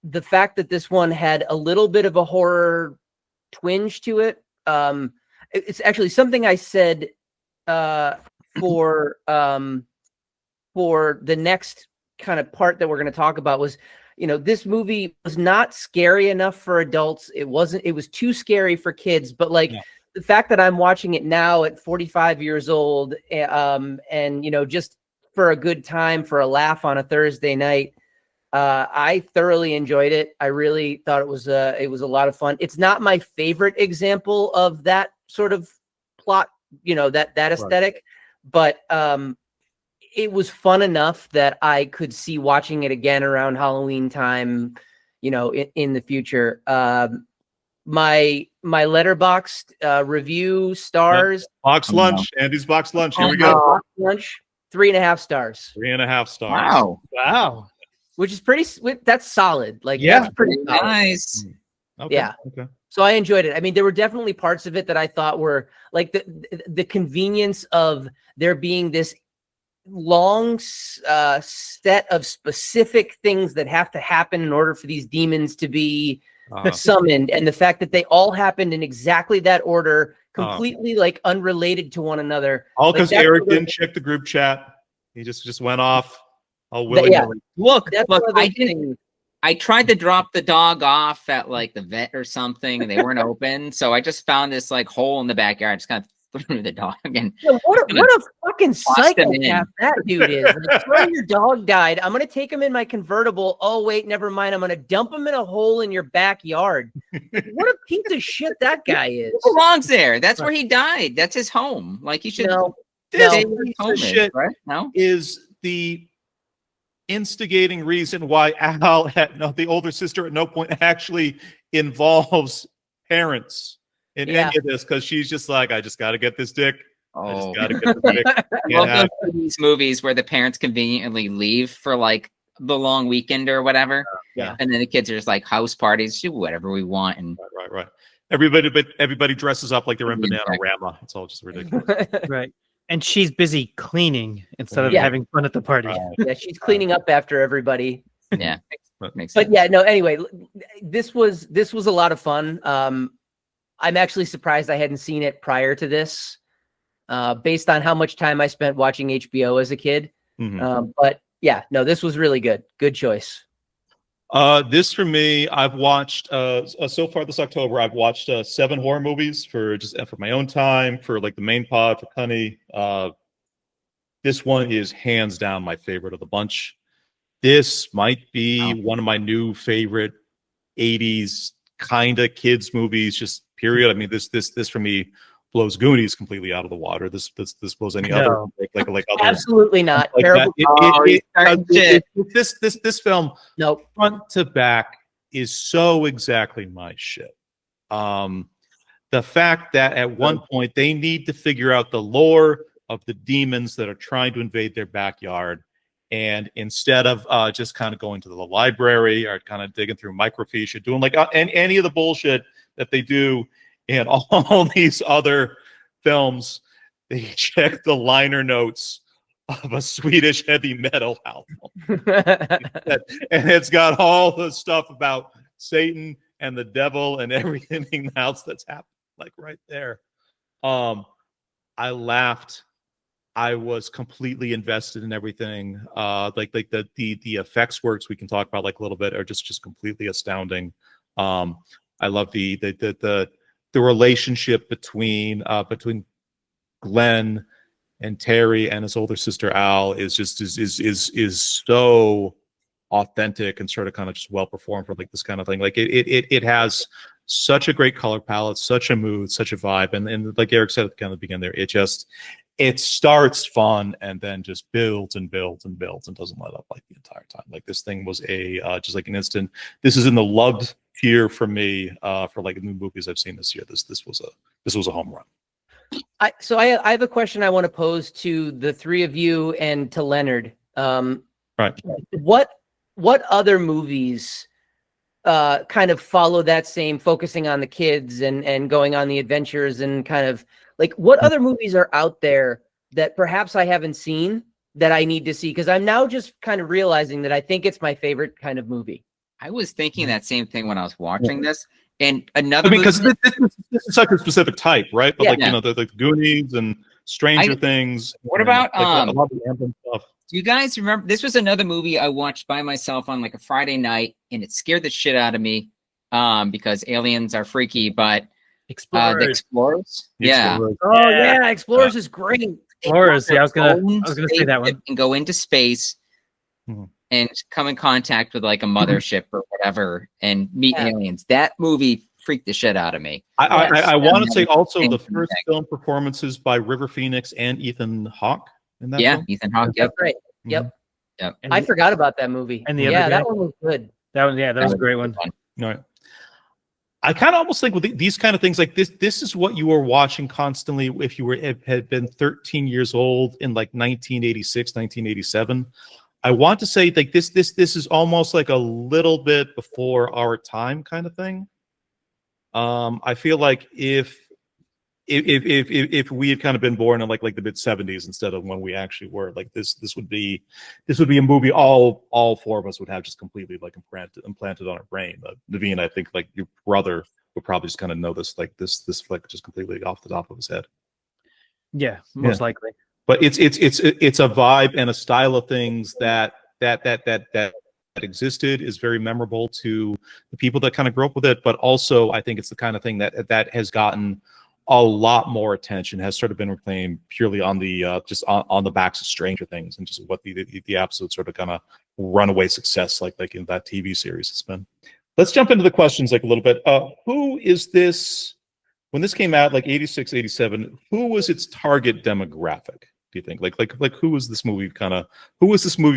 The fact that this one had a little bit of a horror twinge to it. It's actually something I said for the next kind of part that we're going to talk about was, this movie was not scary enough for adults. It was too scary for kids, but the fact that I'm watching it now at 45 years old, and just for a good time, for a laugh on a Thursday night, I thoroughly enjoyed it. I really thought it was a lot of fun. It's not my favorite example of that sort of plot, that aesthetic, but it was fun enough that I could see watching it again around Halloween time, in the future. My Letterboxd review stars. Box lunch. Andy's box lunch. Here we go. Box lunch, 3.5 stars. 3.5 stars. Wow. Which is that's solid. Like, that's pretty nice. Okay. Yeah. Okay. So I enjoyed it. I mean, there were definitely parts of it that I thought were like the convenience of there being this long set of specific things that have to happen in order for these demons to be summoned, and the fact that they all happened in exactly that order, completely like unrelated to one another. All because Eric didn't check the group chat. He just went off. Look, I tried to drop the dog off at like the vet or something, and they weren't open. So I just found this like hole in the backyard. I just kind of threw the dog in. What a fucking psychopath that dude is. Like, sorry, your dog died. I'm gonna take him in my convertible. Oh wait, never mind. I'm gonna dump him in a hole in your backyard. What a piece of shit that guy is. He belongs there. That's where he died. That's his home. Like he should. This piece of shit is the instigating reason why Al, the older sister, at no point actually involves parents in any of this, because she's just like, I just got to get this dick. I just got to get the dick. Well, these movies where the parents conveniently leave for like the long weekend or whatever, and then the kids are just like house parties, do whatever we want, and right. Everybody dresses up like they're in Bananarama. It's all just ridiculous. Right. And she's busy cleaning instead of having fun at the party. Yeah, she's cleaning up after everybody. Yeah, makes sense. But yeah, no. Anyway, this was a lot of fun. I'm actually surprised I hadn't seen it prior to this. based on how much time I spent watching HBO as a kid. But yeah, no, this was really good. Good choice. This for me, I've watched so far this October. I've watched 7 horror movies for my own time, for like the main pod, for Cunny. This one is hands down my favorite of the bunch. This might be one of my new favorite 80s kind of kids movies, just period. I mean, this for me blows Goonies completely out of the water. This blows any other like other, absolutely not. like Terrible. This film, Nope. front to back, is so exactly my shit. The fact that at one point they need to figure out the lore of the demons that are trying to invade their backyard, and instead of just kind of going to the library or kind of digging through microfiche or doing like any of the bullshit that they do in all these other films, they check the liner notes of a Swedish heavy metal album. And it's got all the stuff about Satan and the devil and everything else that's happened, like right there. I laughed. I was completely invested in everything. Like the effects works we can talk about like a little bit are just completely astounding. I love the relationship between Glenn and Terry and his older sister Al is so authentic and sort of kind of just well performed for like this kind of thing. Like it has such a great color palette, such a mood, such a vibe, and like Eric said at the kind of beginning there, it starts fun and then just builds and builds and builds and doesn't let up like the entire time. Like this thing was just like an instant. This is in the loved tier for me for like new movies I've seen this year. This was a home run. I have a question I want to pose to the three of you and to Leonard. Right. What other movies kind of follow that same focusing on the kids and going on the adventures, and kind of like what other movies are out there that perhaps I haven't seen that I need to see? Because I'm now just kind of realizing that I think it's my favorite kind of movie. I was thinking that same thing when I was watching this. And another, because this is such a specific type, right? But Yeah. the Goonies and Stranger Things. What about a lot of the Anthem stuff? Do you guys remember? This was another movie I watched by myself on like a Friday night, and it scared the shit out of me because aliens are freaky. But Explorers. The Explorers, Explorers is great. Explorers. Yeah, I was gonna say that one. And go into space and come in contact with like a mothership or whatever, and meet aliens. That movie freaked the shit out of me. I want to say also the first film performances by River Phoenix and Ethan Hawke in that film. Ethan Hawke. Yep. Right. Yep. I forgot about that movie. And the other guy? That one was good. That was a great one. All right. I kind of almost think with these kind of things like this is what you were watching constantly if you had been 13 years old in like 1986, 1987. I want to say like this is almost like a little bit before our time kind of thing. I feel like if we had kind of been born in like the mid 70s instead of when we actually were, like this would be a movie all four of us would have just completely like implanted on our brain. Naveen, I think like your brother would probably just kind of know this like just completely off the top of his head. Yeah, most likely. But it's a vibe and a style of things that existed, is very memorable to the people that kind of grew up with it. But also, I think it's the kind of thing that has gotten a lot more attention, has sort of been reclaimed purely on the just on the backs of Stranger Things and just what the absolute sort of kind of runaway success like in that TV series has been. Let's jump into the questions like a little bit. Who is this? When this came out, like 86, 87, who was its target demographic? Do you think like who was this movie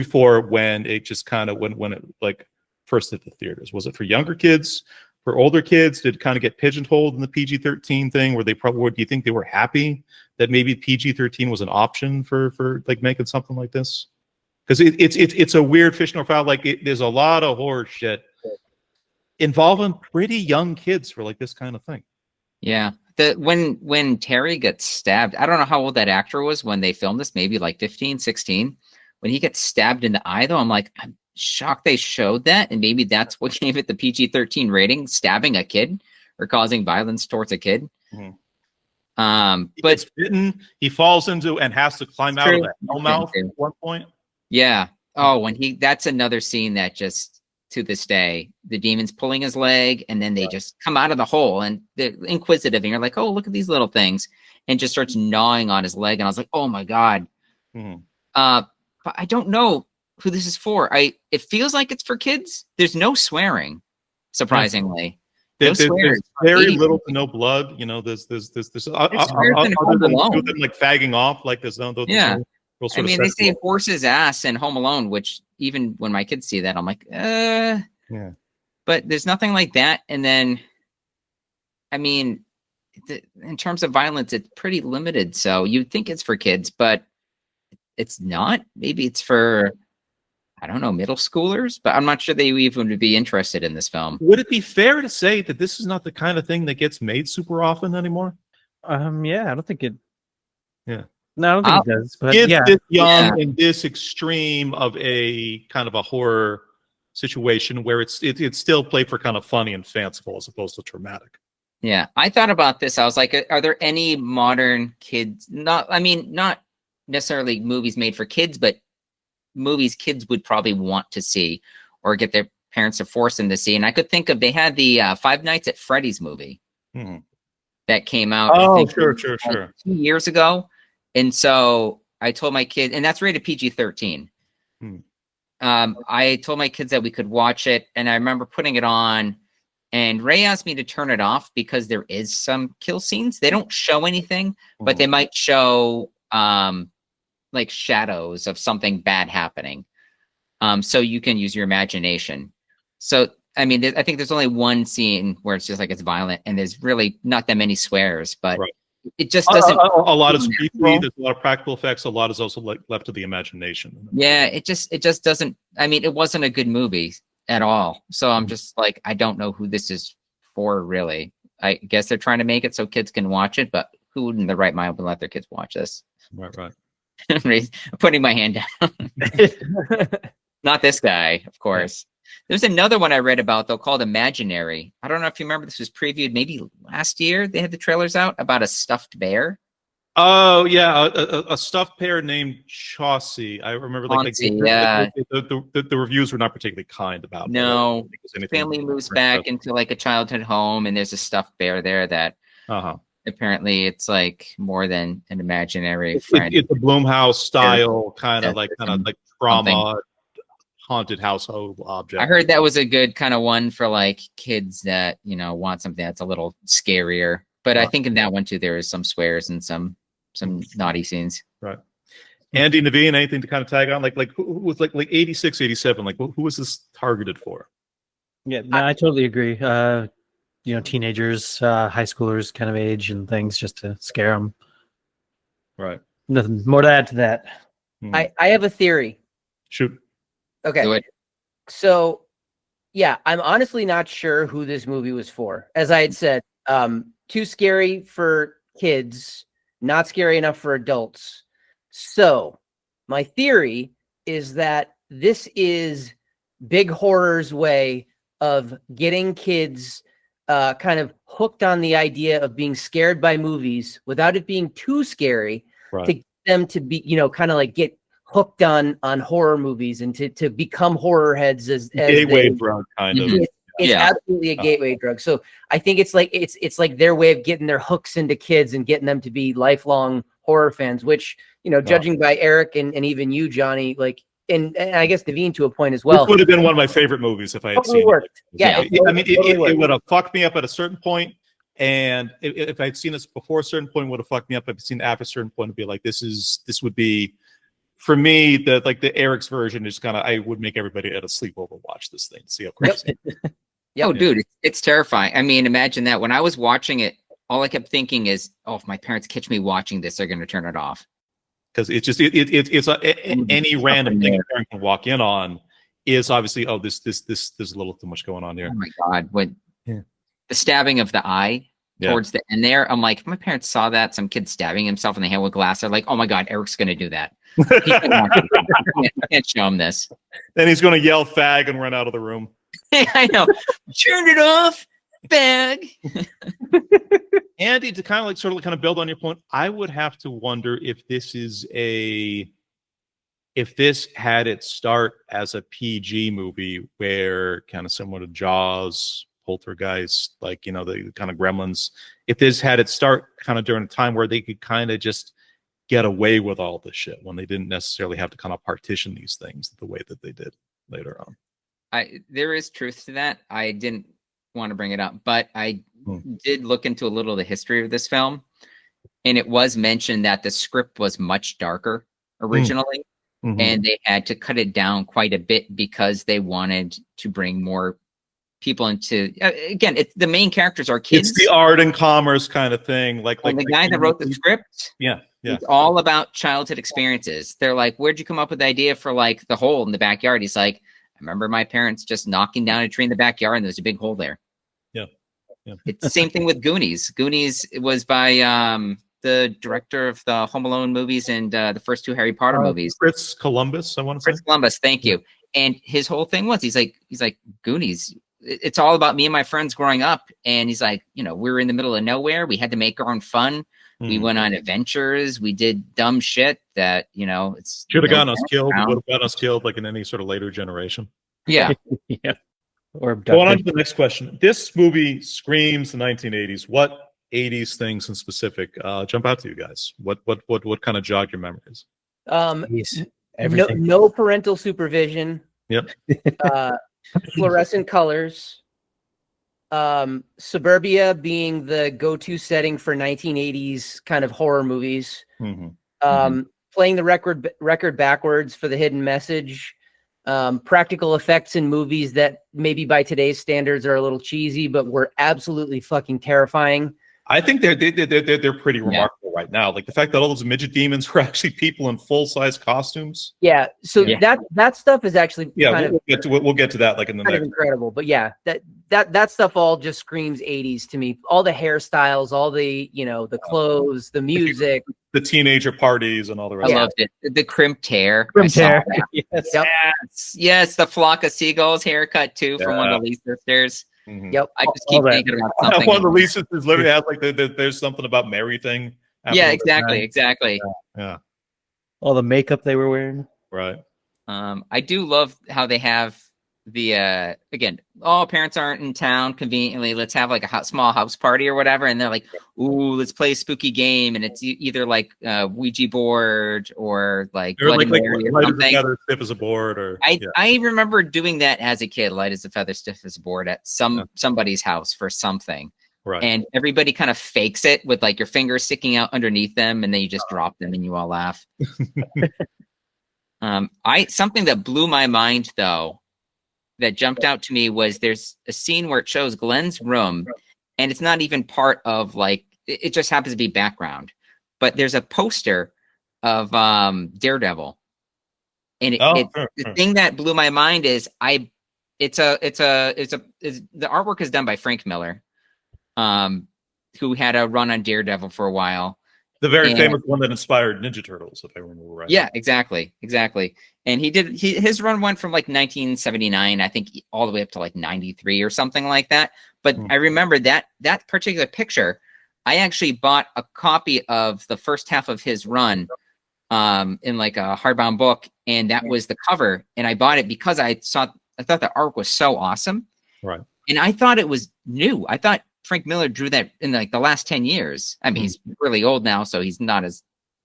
for when it just kind of when it like first hit the theaters? Was it for younger kids, for older kids? Did it kind of get pigeonholed in the PG-13 thing where they probably, do you think they were happy that maybe PG-13 was an option for like making something like this? Because it's a weird fish in a fowl. Like there's a lot of horror shit involving pretty young kids for like this kind of thing. Yeah. When Terry gets stabbed, I don't know how old that actor was when they filmed this, maybe like 15, 16. When he gets stabbed in the eye, though, I'm shocked they showed that. And maybe that's what gave it the PG-13 rating, stabbing a kid or causing violence towards a kid. He But gets bitten. He falls into and has to climb out of true. that hell mouth at one point. yeah. Oh, that's another scene that just to this day, the demon's pulling his leg and then they just come out of the hole and they're inquisitive and you're like, oh, look at these little things, and just starts gnawing on his leg. And I was like, oh my God. But I don't know who this is for. It feels like it's for kids. There's no swearing, surprisingly. There's swears. very little to no blood. You know, there's other than like fagging off, like there's no. Yeah. Real I sort of mean, they say sexual- horse his ass in Home Alone, which even when my kids see that, I'm like, Yeah. But there's nothing like that. And then, I mean, in terms of violence, it's pretty limited. So you'd think it's for kids, but it's not. Maybe it's for, I don't know, middle schoolers, but I'm not sure they even would be interested in this film. Would it be fair to say that this is not the kind of thing that gets made super often anymore? Yeah, I don't think it. Yeah. No, I don't think it does. But Kids yeah, this young and this extreme of a kind of a horror situation where it's still played for kind of funny and fanciful as opposed to traumatic. Yeah, I thought about this. I was like, are there any modern kids? Not necessarily movies made for kids, but movies kids would probably want to see or get their parents to force them to see. And I could think of, they had the Five Nights at Freddy's movie that came out. Oh, I think, sure. 2 years ago. And so I told my kid, and that's rated PG-13. I told my kids that we could watch it, and I remember putting it on, and Ray asked me to turn it off because there is some kill scenes. They don't show anything, but they might show like shadows of something bad happening. So you can use your imagination. So, I mean, I think there's only one scene where it's just like it's violent, and there's really not that many swears, but it just doesn't. A lot is briefly. There's a lot of practical effects. A lot is also left to the imagination. Yeah, it just doesn't. I mean, it wasn't a good movie at all. So I'm just like, I don't know who this is for, really. I guess they're trying to make it so kids can watch it, but who in the right mind would let their kids watch this? Right. I'm putting my hand down. Not this guy, of course. There's another one I read about, though, called Imaginary. I don't know if you remember, this was previewed maybe last year. They had the trailers out about a stuffed bear. Oh, yeah. A stuffed bear named Chauncey. I remember the reviews were not particularly kind about it. No. Family moves back into like a childhood home, and there's a stuffed bear there that apparently it's like more than an imaginary friend. It's a Blumhouse style kind of like trauma haunted household object. I heard that was a good kind of one for like kids that, you know, want something that's a little scarier. But I think in that one too, there is some swears and some naughty scenes. Right. Andy, Naveen, anything to kind of tag on? Like who was like 86, 87? Like who was this targeted for? Yeah, no, I totally agree. You know, teenagers, high schoolers kind of age and things, just to scare them. Right. Nothing more to add to that. I have a theory. Shoot. Okay. Do it. So, yeah, I'm honestly not sure who this movie was for. As I had said, too scary for kids, not scary enough for adults. So, my theory is that this is Big Horror's way of getting kids kind of hooked on the idea of being scared by movies without it being too scary, to get them to be, you know, kind of like get hooked on horror movies and to become horror heads as gateway drug kind of. It's absolutely a gateway drug. So I think it's like their way of getting their hooks into kids and getting them to be lifelong horror fans, which, you know, judging by Eric and even you, Johnny, like, and I guess Naveen to a point as well. This would have been one of my favorite movies if I had seen it. Yeah. I mean, it would have fucked me up at a certain point, and if I'd seen this before a certain point, it would have fucked me up. If I'd seen it after a certain point, it'd be like, this would be, for me, the Eric's version is kind of, I would make everybody at a sleepover watch this thing to see how crazy. Oh, dude, it's terrifying. I mean, imagine that. When I was watching it, all I kept thinking is, oh, if my parents catch me watching this, they're going to turn it off. Because it's just any random thing a parent can walk in on is obviously, oh, this there's a little too much going on here. Oh my God, the stabbing of the eye towards the end there, I'm like, if my parents saw that, some kid stabbing himself in the hand with glass, they're like, oh my God, Eric's going to do that. I can't show him this. Then he's going to yell fag and run out of the room. I know. Turn it off. bag. Andy, to kind of build on your point, I would have to wonder if this had its start as a PG movie, where kind of similar to Jaws, Poltergeist, like, you know, the kind of Gremlins, if this had its start kind of during a time where they could kind of just get away with all this shit, when they didn't necessarily have to kind of partition these things the way that they did later on. There is truth to that. I didn't want to bring it up, but I did look into a little of the history of this film, and it was mentioned that the script was much darker originally, and they had to cut it down quite a bit because they wanted to bring more people into. Again, the main characters are kids. It's the art and commerce kind of thing. Like the guy that wrote the script. Yeah. It's all about childhood experiences. They're like, where'd you come up with the idea for like the hole in the backyard? He's like, I remember my parents just knocking down a tree in the backyard, and there's a big hole there. Yeah. It's the same thing with Goonies. Goonies was by the director of the Home Alone movies and the first two Harry Potter movies. Chris Columbus, I want to say. Chris Columbus, thank you. And his whole thing was, he's like, Goonies, it's all about me and my friends growing up. And he's like, you know, we were in the middle of nowhere. We had to make our own fun. We went on adventures. We did dumb shit that, you know, it's should have gotten us killed. Would have gotten us killed, like in any sort of later generation. Yeah. Yeah. Or going on to the next question. This movie screams the 1980s. What 80s things in specific jump out to you guys? What kind of jog your memories? No parental supervision. Yep. Fluorescent colors. Suburbia being the go-to setting for 1980s kind of horror movies. Playing the record backwards for the hidden message. Practical effects in movies that maybe by today's standards are a little cheesy, but were absolutely fucking terrifying. I think they're pretty remarkable right now. Like the fact that all those midget demons were actually people in full-size costumes. Yeah. So that stuff is actually we'll get to that like in the next. Incredible, but yeah, that stuff all just screams 80s to me. All the hairstyles, all the the clothes, the music, the teenager parties, and all the rest. I loved it. The crimped hair. Yes, the flock of seagulls haircut too from one of the Lee sisters. Yep. I just keep thinking about something. One of the Lee sisters literally has like there's something about Mary thing. Yeah, exactly. Yeah. All the makeup they were wearing. Right. I do love how they have the again, all parents aren't in town conveniently. Let's have like a small house party or whatever, and they're like, "Ooh, let's play a spooky game," and it's either like Ouija board or like Bloody Mary or something. Stiff as a board, or I remember doing that as a kid. Light as a feather, stiff as a board at somebody's house for something. Right. And everybody kind of fakes it with like your fingers sticking out underneath them, and then you just drop them, and you all laugh. Something that blew my mind though, that jumped out to me, was there's a scene where it shows Glenn's room, and it's not even part of like, it just happens to be background, but there's a poster of Daredevil, and the thing that blew my mind is the artwork is done by Frank Miller, who had a run on Daredevil for a while. The very famous one that inspired Ninja Turtles, if I remember right. Yeah, exactly. And his run went from like 1979, I think, all the way up to like 93 or something like that. But I remember that particular picture. I actually bought a copy of the first half of his run in like a hardbound book, and that was the cover. And I bought it because I thought the art was so awesome. Right. And I thought it was new. I thought Frank Miller drew that in like the last 10 years. I mean, he's really old now, so he's not as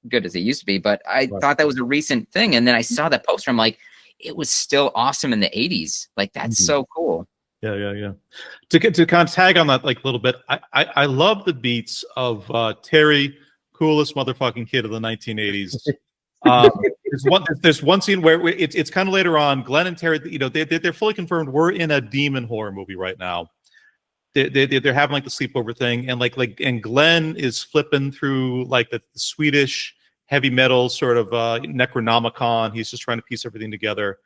good as he used to be, but I thought that was a recent thing. And then I saw that poster. I'm like, it was still awesome in the 80s. Like, that's so cool. Yeah. To kind of tag on that like a little bit, I love the beats of Terry, coolest motherfucking kid of the 1980s. There's one scene where it's kind of later on. Glenn and Terry, they're fully confirmed we're in a demon horror movie right now. They're having like the sleepover thing, and Glenn is flipping through like the Swedish heavy metal sort of Necronomicon. He's just trying to piece everything together.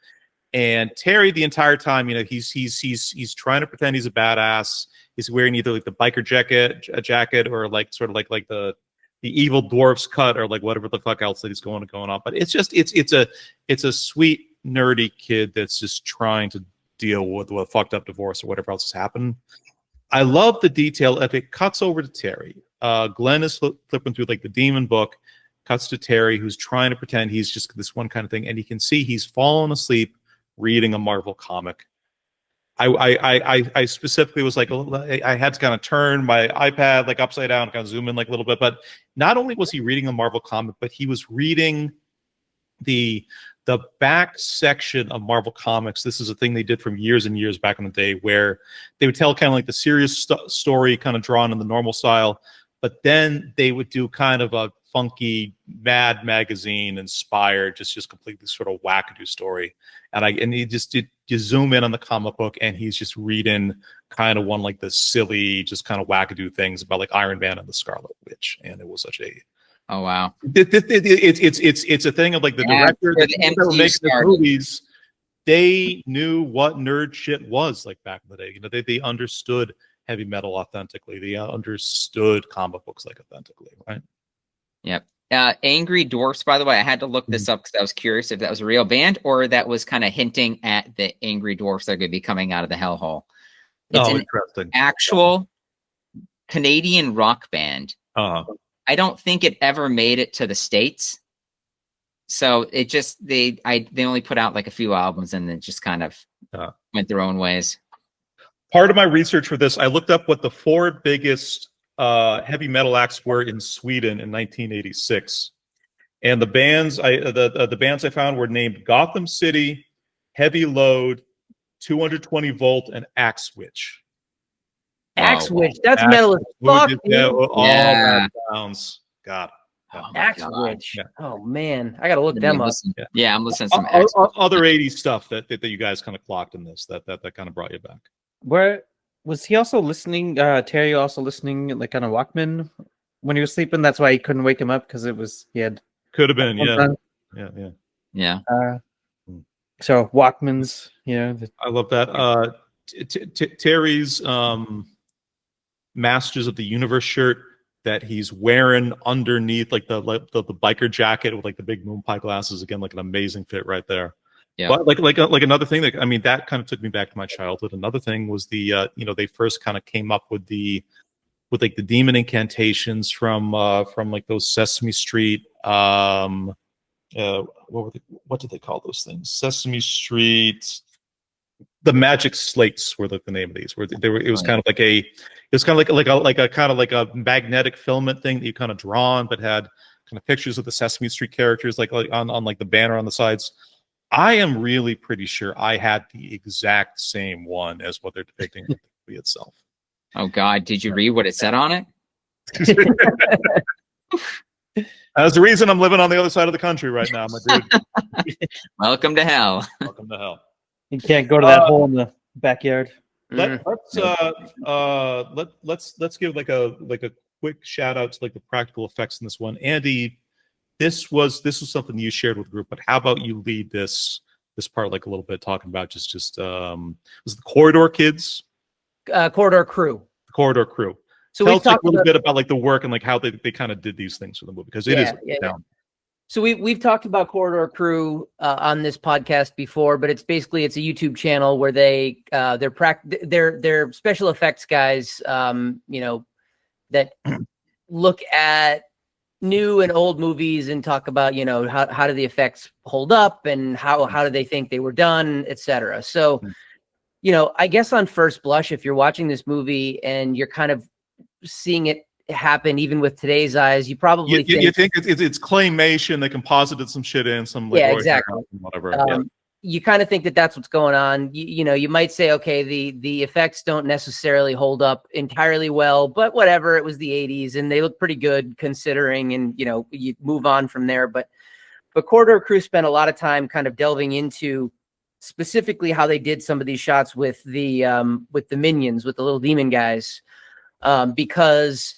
And Terry, the entire time, he's trying to pretend he's a badass. He's wearing either like the biker jacket, or like sort of like the evil dwarf's cut, or like whatever the fuck else that he's going on. But it's a sweet nerdy kid that's just trying to deal with a fucked up divorce or whatever else has happened. I love the detail if it cuts over to Terry. Glenn is flipping through like the demon book, cuts to Terry, who's trying to pretend he's just this one kind of thing, and you can see he's fallen asleep reading a Marvel comic. I specifically was like, I had to kind of turn my iPad like upside down, kind of zoom in like a little bit. But not only was he reading a Marvel comic, but he was reading the back section of Marvel Comics. This is a thing they did from years and years back in the day, where they would tell kind of like the serious story, kind of drawn in the normal style, but then they would do kind of a funky Mad Magazine inspired, just completely sort of wackadoo story. And he just did, you zoom in on the comic book, and he's just reading kind of one like the silly, just kind of wackadoo things about like Iron Man and the Scarlet Witch, and it was such a Oh wow! It's a thing of like the director the that were making the movies. They knew what nerd shit was like back in the day. You know, they understood heavy metal authentically. They understood comic books like authentically, right? Yep. Angry Dwarfs, by the way, I had to look this up because I was curious if that was a real band or that was kind of hinting at the Angry Dwarfs that are going to be coming out of the hellhole. It's an interesting. Actual Canadian rock band. Uh-huh. I don't think it ever made it to the States. So it just they only put out like a few albums and then just kind of went their own ways. Part of my research for this, I looked up what the 4 biggest heavy metal acts were in Sweden in 1986, and the bands I found were named Gotham City, Heavy Load, 220 Volt, and Axe Witch. Axe Witch, that's metal as fuck. Yeah, all that sounds. God. Axe Witch. Yeah. Oh man, I gotta look them up. Yeah, I'm listening to some Axe other 80s stuff that you guys kind of clocked in this that kind of brought you back. Where was he also listening? Terry also listening like on a Walkman when he was sleeping. That's why he couldn't wake him up because could have been yeah. So Walkmans, I love that. Terry's Masters of the Universe shirt that he's wearing underneath like the biker jacket with like the big moon pie glasses, again, like an amazing fit right there. Yeah. But like another thing that, I mean, that kind of took me back to my childhood. Another thing was the they first kind of came up with like the demon incantations from like those Sesame Street what did they call those things? Sesame Street, the Magic Slates were like the name of these. Where they were, it was kind of like a magnetic filament thing that you kind of draw on, but had kind of pictures of the Sesame Street characters like on like the banner on the sides. I am really pretty sure I had the exact same one as what they're depicting in the movie itself. Oh God, did you read what it said on it? That's the reason I'm living on the other side of the country right now, my dude. Welcome to hell. Welcome to hell. You can't go to that hole in the backyard. Let's give like a quick shout out to like the practical effects in this one. Andy, this was something you shared with the group, but how about you lead this part like a little bit, talking about just was the Corridor Kids? Corridor Crew. The Corridor Crew. So tell us like a little bit about like the work and like how they kind of did these things for the movie, because it is down. So we've talked about Corridor Crew on this podcast before, but it's a YouTube channel where they're special effects guys, that look at new and old movies and talk about, how do the effects hold up and how do they think they were done, etc. So, I guess on first blush, if you're watching this movie and you're kind of seeing it happen even with today's eyes, you probably think it's claymation. They composited some shit in some exactly whatever. You kind of think that that's what's going on. You might say, okay, the effects don't necessarily hold up entirely well, but whatever, it was the 80s and they look pretty good considering, and you move on from there. But Corridor Crew spent a lot of time kind of delving into specifically how they did some of these shots with the minions, with the little demon guys, because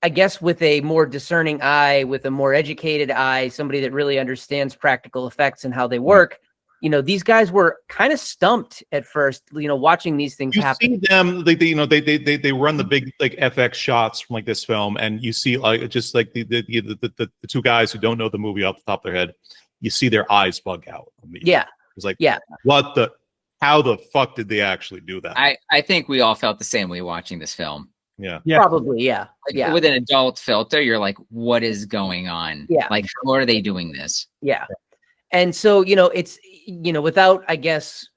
I guess with a more discerning eye, with a more educated eye, somebody that really understands practical effects and how they work, these guys were kind of stumped at first, watching these things happen. You see them, they run the big like FX shots from like this film, and you see just like the two guys who don't know the movie off the top of their head, you see their eyes bug out. Yeah. It's like, what the? how the fuck did they actually do that? I think we all felt the same way watching this film. Yeah. Probably, yeah. Like, with an adult filter, you're like, what is going on? Yeah. Like, how are they doing this? Yeah. And so, it's, without, I guess,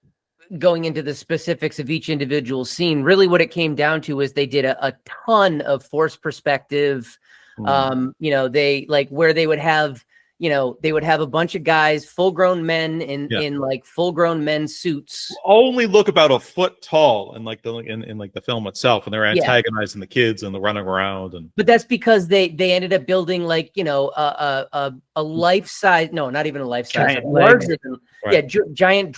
going into the specifics of each individual scene, really what it came down to is they did a ton of forced perspective. They like where they would have, a bunch of guys, full-grown men in like full-grown men's suits. Only look about a foot tall in like the film itself, and they're antagonizing the kids and they're running around. But that's because they ended up building like a life-size, no, not even a life-size, larger than, giant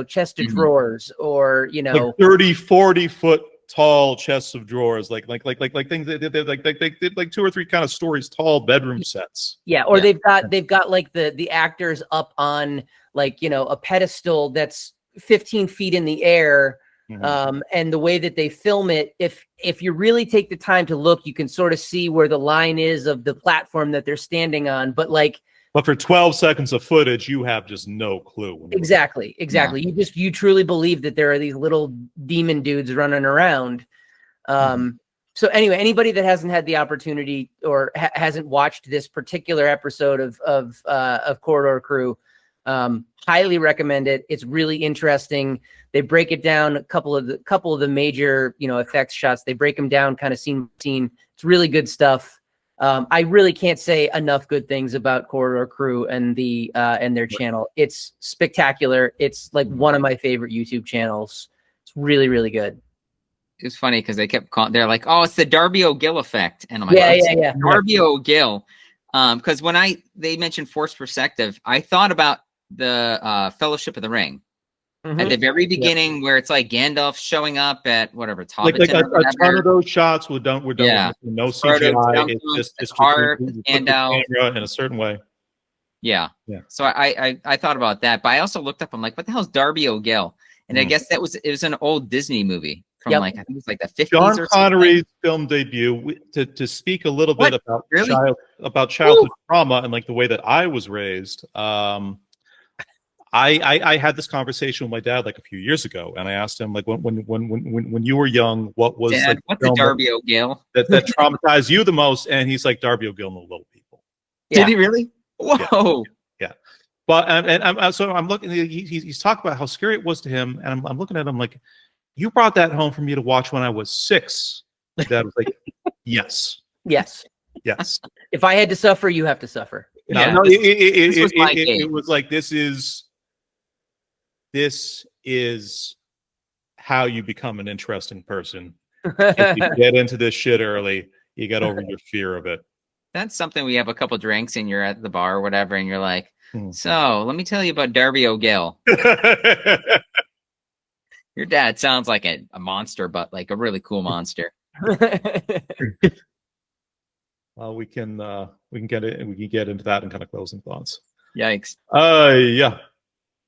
chest of drawers, or like 30, 40 foot tall chests of drawers, like things that like 2 or 3 kind of stories tall bedroom sets. They've got like the actors up on like a pedestal that's 15 feet in the air. And the way that they film it, if you really take the time to look, you can sort of see where the line is of the platform that they're standing on. But for 12 seconds of footage, you have just no clue. Exactly. Yeah. You truly believe that there are these little demon dudes running around. So anyway, anybody that hasn't had the opportunity or hasn't watched this particular episode of Corridor Crew, highly recommend it. It's really interesting. They break it down, a couple of the major effects shots. They break them down kind of scene by scene. It's really good stuff. I really can't say enough good things about Corridor Crew and their channel. It's spectacular. It's like one of my favorite YouTube channels. It's really, really good. It's funny because they kept calling. They're like, "Oh, it's the Darby O'Gill effect," and I'm like, "Yeah, Darby O'Gill." Because when they mentioned forced perspective, I thought about the Fellowship of the Ring. At the very beginning, where it's like Gandalf showing up at whatever it's like a ton of those shots were done with no CGI. It's just and out in a certain way. Yeah. So I thought about that, but I also looked up. I'm like, what the hell's Darby O'Gill? And I guess it was an old Disney movie from I think it was like the 50s. John or Connery's film debut. To speak a little bit about childhood trauma and like the way that I was raised. I had this conversation with my dad like a few years ago, and I asked him like when you were young, what was Dad, what's the Darby O'Gill that traumatized you the most? And he's like, Darby O'Gill and the Little People. Did he really? Whoa. Yeah. But so I'm looking. He's talking about how scary it was to him, and I'm looking at him like, you brought that home for me to watch when I was 6. Dad was like, yes. If I had to suffer, you have to suffer. It was like this is how you become an interesting person. If you get into this shit early, you get over your fear of it. That's something we have a couple drinks and you're at the bar or whatever, and you're like, so let me tell you about Darby O'Gill. Your dad sounds like a monster, but like a really cool monster. Well, we can get into that in kind of closing thoughts. Yikes. Yeah.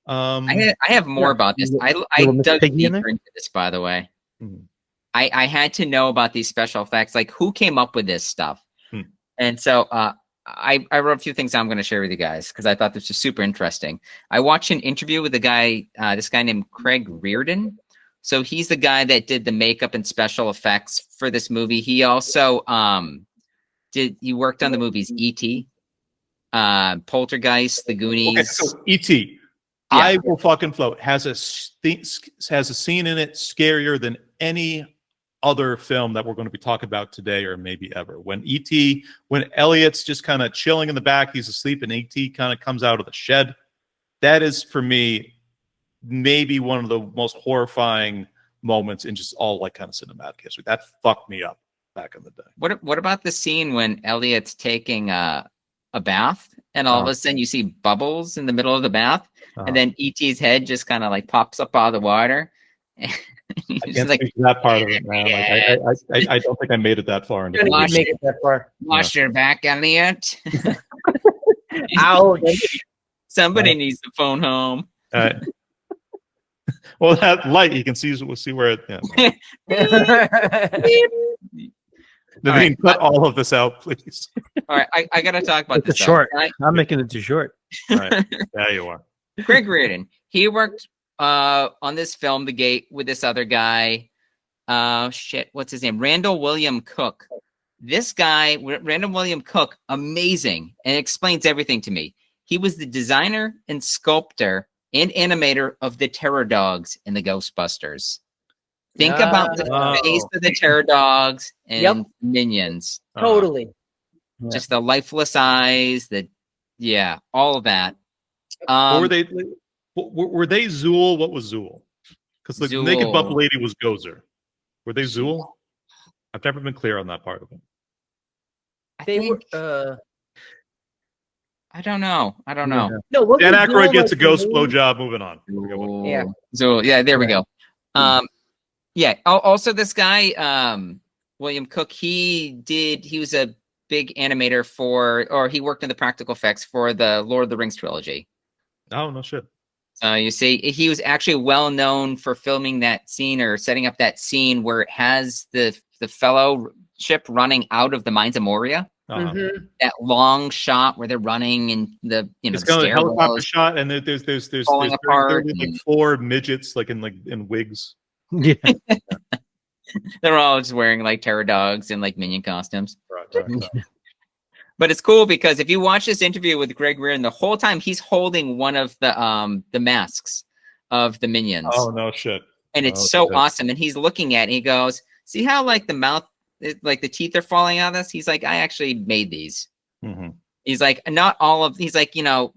I have more about this. I dug deeper into this, by the way. I had to know about these special effects, like who came up with this stuff. And so I wrote a few things I'm going to share with you guys because I thought this was super interesting. I watched an interview with this guy named Craig Reardon. So he's the guy that did the makeup and special effects for this movie. He also he worked on the movies E.T., Poltergeist, The Goonies. Okay, so E.T. I will fucking float. Has a scene in it scarier than any other film that we're going to be talking about today or maybe ever. When Elliot's just kind of chilling in the back, he's asleep, and E.T. kind of comes out of the shed. That is, for me, maybe one of the most horrifying moments in just all like kind of cinematic history. That fucked me up back in the day. What about the scene when Elliot's taking a bath and all of a sudden you see bubbles in the middle of the bath and then E.T.'s head just kind of like pops up out of the water? I can't speak to that part of it, man. Like, I don't think I made it that far. Wash your back, Elliot. Ouch. Somebody needs to phone home. All right. Well, that light, you can see where it. Naveen, cut all of this out, please. All right, I got to talk about this. It's short. I'm making it too short. All right. There you are. Craig Reardon. He worked on this film, The Gate, with this other guy. What's his name? Randall William Cook. This guy, Randall William Cook, amazing, and explains everything to me. He was the designer and sculptor and animator of the Terror Dogs in the Ghostbusters. Think about the face of the Terror Dogs and Minions. Totally. Just the lifeless eyes, all of that. Were they Zool? What was Zool? Because the naked buff lady was Gozer. Were they Zool? I've never been clear on that part of it. I don't know. No, Dan Aykroyd gets a ghost blowjob. Moving on. Yeah. So there we go. Also this guy, William Cook, he was a big animator he worked in the practical effects for the Lord of the Rings trilogy. Oh, no shit. You see, he was actually well known for filming that scene or setting up that scene where it has the fellowship running out of the Mines of Moria. That long shot where they're running and it's kind of a helicopter shot, and there's falling apart, like 4 midgets in wigs. Yeah. They're all just wearing like Terror Dogs and like Minion costumes. Right. But it's cool because if you watch this interview with Greg Reardon, the whole time he's holding one of the masks of the Minions. Oh no shit! And it's so awesome. And he's looking at it and he goes, "See how like the mouth, like the teeth are falling out of this?" He's like, "I actually made these." Mm-hmm. He's like, not all of. He's like,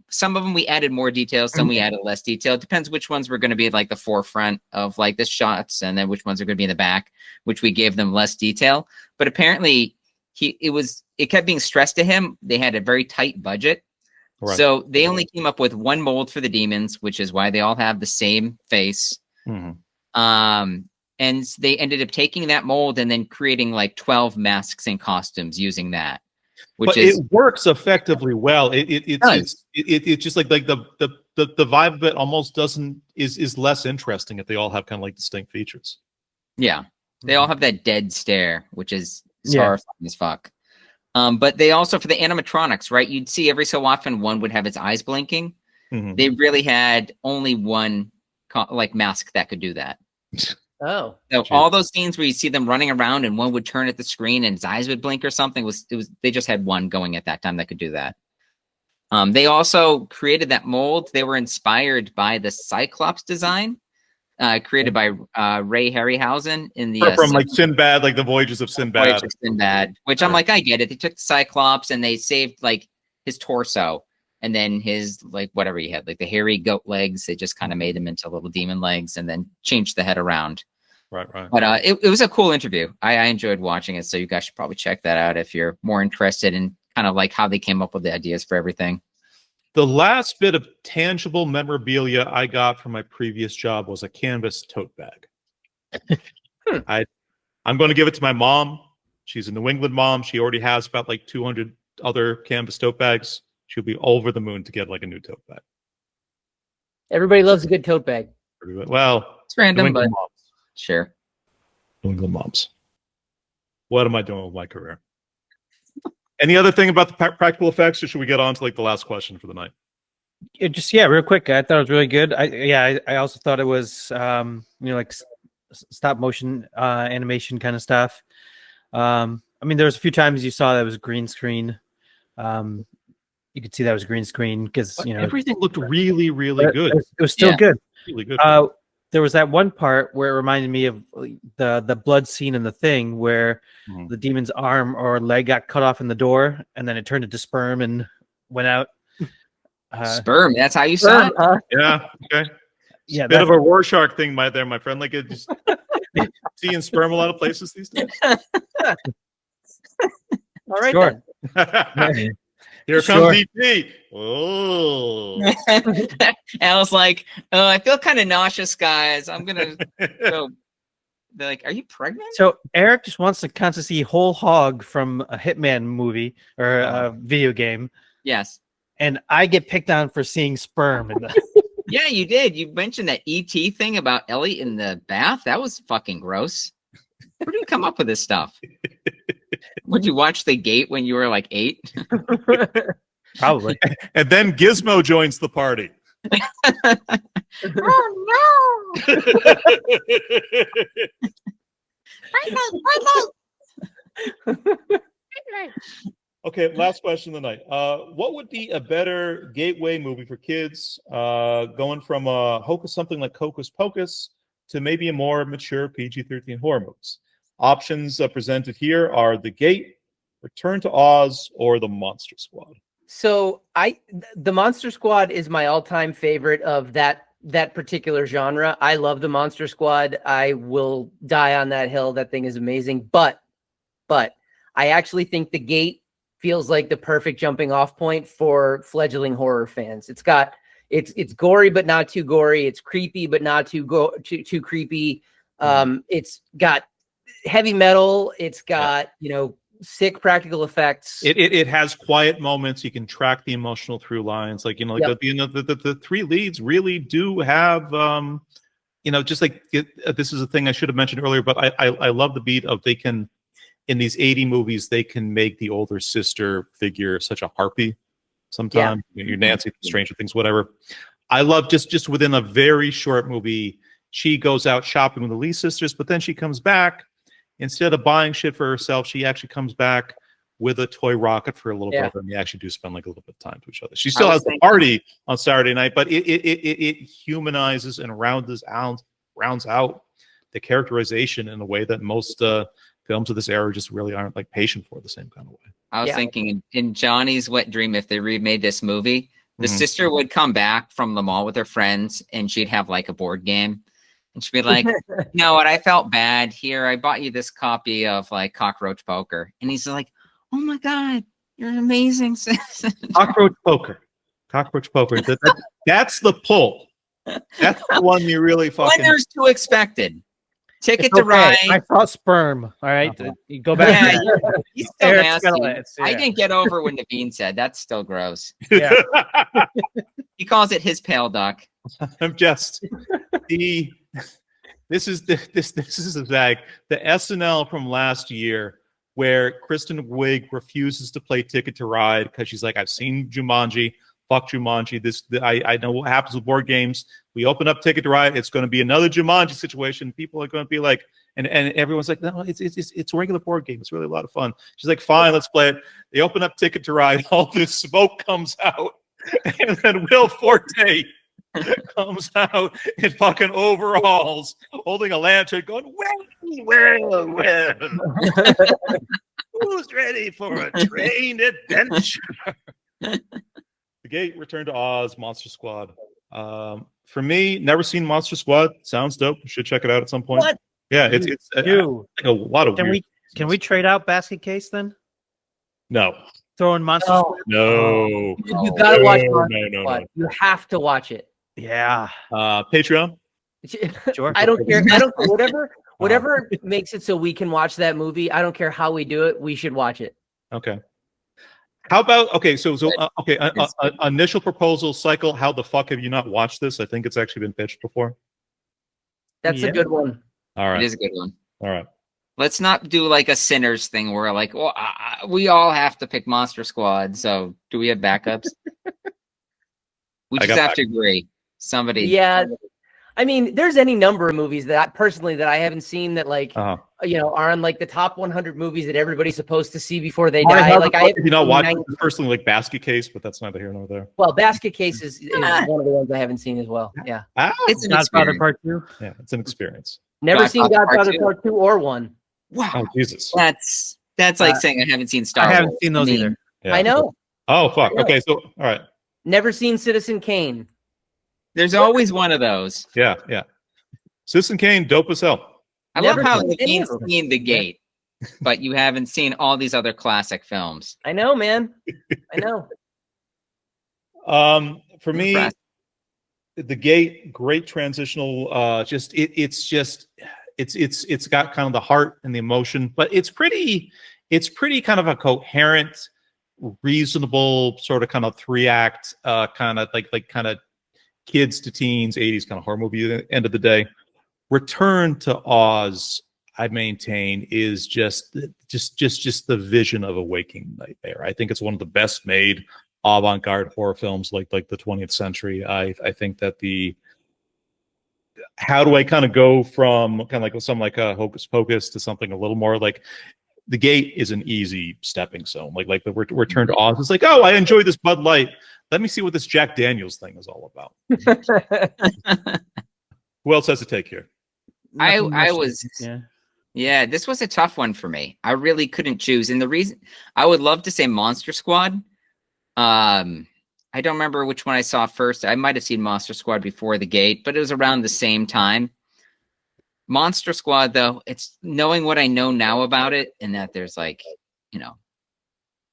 some of them we added more details, some we added less detail. It depends which ones were going to be like the forefront of like the shots, and then which ones are going to be in the back, which we gave them less detail. But apparently, it kept being stressed to him. They had a very tight budget, so they only came up with one mold for the demons, which is why they all have the same face. Mm-hmm. And they ended up taking that mold and then creating like 12 masks and costumes using that. It works effectively well. It's just like the vibe of it almost is less interesting if they all have kind of like distinct features. Yeah, they all have that dead stare, which is horrifying as fuck. But they also, for the animatronics, right? You'd see every so often one would have its eyes blinking. Mm-hmm. They really had only one mask that could do that. Oh, so all those scenes where you see them running around and one would turn at the screen and his eyes would blink or something they just had one going at that time that could do that. They also created that mold. They were inspired by the Cyclops design, created by Ray Harryhausen in the from like Sinbad, like the Voyages of Sinbad. Which I'm like, I get it. They took the Cyclops and they saved like his torso and then his like whatever he had, like the hairy goat legs. They just kind of made them into little demon legs and then changed the head around. Right. But it was a cool interview. I enjoyed watching it, so you guys should probably check that out if you're more interested in kind of like how they came up with the ideas for everything. The last bit of tangible memorabilia I got from my previous job was a canvas tote bag. I'm going to give it to my mom. She's a New England mom. She already has about like 200 other canvas tote bags. She'll be over the moon to get like a new tote bag. Everybody loves a good tote bag. Well, it's random, but moms. Sure. New England moms. What am I doing with my career? Any other thing about the practical effects, or should we get on to like the last question for the night? Real quick. I thought it was really good. I also thought it was like stop motion animation kind of stuff. I mean, there was a few times you saw that it was green screen. You could see that was green screen because everything looked really, really good. It was still good. Really good. There was that one part where it reminded me of the blood scene in The Thing where the demon's arm or leg got cut off in the door and then it turned into sperm and went out. Sperm, that's how you saw it? Yeah, okay. Yeah, bit of a Rorschach thing there, my friend. Like it's seeing sperm a lot of places these days. All right, sure. Then. Here comes DP. Oh. Al's like, I feel kind of nauseous, guys. I'm going to go. They're like, are you pregnant? So Eric just wants to constantly see whole hog from a Hitman movie or a video game. Yes. And I get picked on for seeing sperm. Yeah, you did. You mentioned that ET thing about Ellie in the bath. That was fucking gross. Where do you come up with this stuff? Would you watch The Gate when you were like 8? Probably. And then Gizmo joins the party. Oh Okay, last question of the night. What would be a better gateway movie for kids, going from something like Hocus Pocus to maybe a more mature PG-13 horror movies? Options presented here are The Gate, Return to Oz, or The Monster Squad. So the Monster Squad is my all-time favorite of that particular genre. I love the Monster Squad. I will die on that hill. That thing is amazing. But I actually think The Gate feels like the perfect jumping off point for fledgling horror fans. It's gory but not too gory. It's creepy but not too creepy. It's got heavy metal. It's got sick practical effects. It has quiet moments. You can track the emotional through lines. Like the three leads really do have just like this is a thing I should have mentioned earlier, but I love the beat of they can. In these 80 movies, they can make the older sister figure such a harpy sometimes. Yeah. You're Nancy, Stranger Things, whatever. I love just within a very short movie, she goes out shopping with the Lee sisters, but then she comes back. Instead of buying shit for herself, she actually comes back with a toy rocket for a little brother, and they actually do spend like a little bit of time to each other. She still has the party on Saturday night, but it humanizes and rounds out the characterization in a way that most films of this era just really aren't like patient for the same kind of way. I was thinking in Johnny's Wet Dream, if they remade this movie, the sister would come back from the mall with her friends and she'd have like a board game. And she'd be like, you know what? I felt bad. Here, I bought you this copy of like Cockroach Poker. And he's like, oh my God, you're amazing. Cockroach Poker. That's the pull. That's the one you really fucking. When there's two expected. Ticket to Ride. I saw sperm. All right, you go back. Yeah, he's still nasty. I didn't get over when Naveen said that's still gross. Yeah, he calls it his pale duck. I'm just this is a zag. The SNL from last year where Kristen Wiig refuses to play Ticket to Ride because she's like, I've seen Jumanji. Fuck Jumanji. I know what happens with board games. We open up Ticket to Ride. It's going to be another Jumanji situation. People are going to be like, and everyone's like, no, it's a regular board game. It's really a lot of fun. She's like, fine, let's play it. They open up Ticket to Ride. All this smoke comes out, and then Will Forte comes out in fucking overalls, holding a lantern, going, well. Who's ready for a train adventure? The Gate, Return to Oz, Monster Squad. For me, never seen Monster Squad. Sounds dope. Should check it out at some point. What? Yeah, it's like a lot of. Can we trade out Basket Case then? No. Throw in Monster Squad? No. You gotta watch Monster Squad. You have to watch it. Yeah. Patreon. Sure. I don't care. Whatever makes it so we can watch that movie. I don't care how we do it. We should watch it. Okay. How about initial proposal cycle. How the fuck have you not watched this? I think it's actually been pitched before. That's a good one. All right, it is a good one. All right, let's not do like a Sinners thing where like, well, we all have to pick Monster Squad. So do we have backups? We just have to agree. Somebody, yeah. I mean, there's any number of movies that I haven't seen that like are on like the top 100 movies that everybody's supposed to see before they die. Like I have not watched personally like Basket Case, but that's neither here nor there. Well, Basket Case is one of the ones I haven't seen as well. Yeah, it's an Godfather Part 2. Yeah, it's an experience. Never seen Godfather Part 2 or 1. Wow, oh Jesus, that's like saying I haven't seen Star Wars. I haven't seen those either. Yeah. I know. Oh fuck. Okay, so all right. Never seen Citizen Kane. There's always one of those. Yeah. Citizen Kane, dope as hell. I love how you've seen The Gate, but you haven't seen all these other classic films. I know, man. I know. For me, The Gate, great transitional. It's got kind of the heart and the emotion, but it's pretty kind of a coherent, reasonable sort of kind of 3-act kind of like kind of kids to teens 80s kind of horror movie at the end of the day. Return to Oz, I maintain, is just the vision of a waking nightmare. I think it's one of the best made avant-garde horror films like the 20th century. I think that how do I kind of go from kind of like something like a Hocus Pocus to something a little more like The Gate is an easy stepping stone. Like the Return to Oz. It's like, oh, I enjoy this Bud Light. Let me see what this Jack Daniels thing is all about. Who else has to take here? Yeah, this was a tough one for me. I really couldn't choose. And the reason I would love to say Monster Squad. I don't remember which one I saw first. I might have seen Monster Squad before The Gate, but it was around the same time. Monster Squad, though, it's knowing what I know now about it, and that there's like,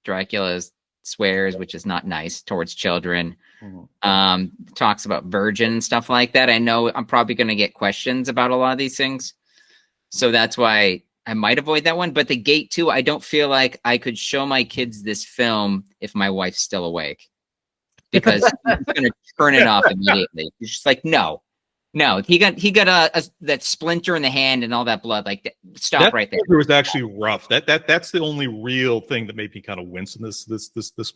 Dracula swears, which is not nice towards children. Talks about virgin and stuff like that. I know I'm probably going to get questions about a lot of these things. So that's why I might avoid that one. But The Gate, too, I don't feel like I could show my kids this film if my wife's still awake. Because he's going to turn it off immediately. He's just like, no. He got that splinter in the hand and all that blood. Like, stop right there. It was actually rough. That's the only real thing that made me kind of wince in this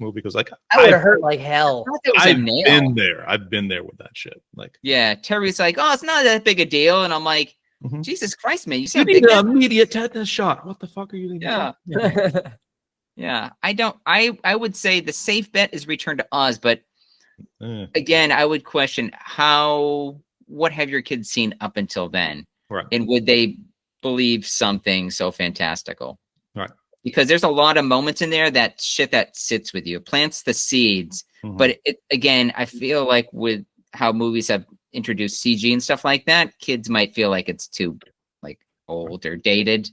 movie, because like I would have hurt like hell. I've been there. I've been there with that shit. Like, yeah, Terry's like, oh, it's not that big a deal, and I'm like, Jesus Christ, man, you need an immediate tetanus shot. What the fuck are you doing? Yeah. Yeah, I would say the safe bet is Return to Oz, but again, I would question what have your kids seen up until then? Right. And would they believe something so fantastical? Right. Because there's a lot of moments in there that sits with you. It plants the seeds. But again, I feel like with how movies have introduced CG and stuff like that, kids might feel like it's too like old or dated.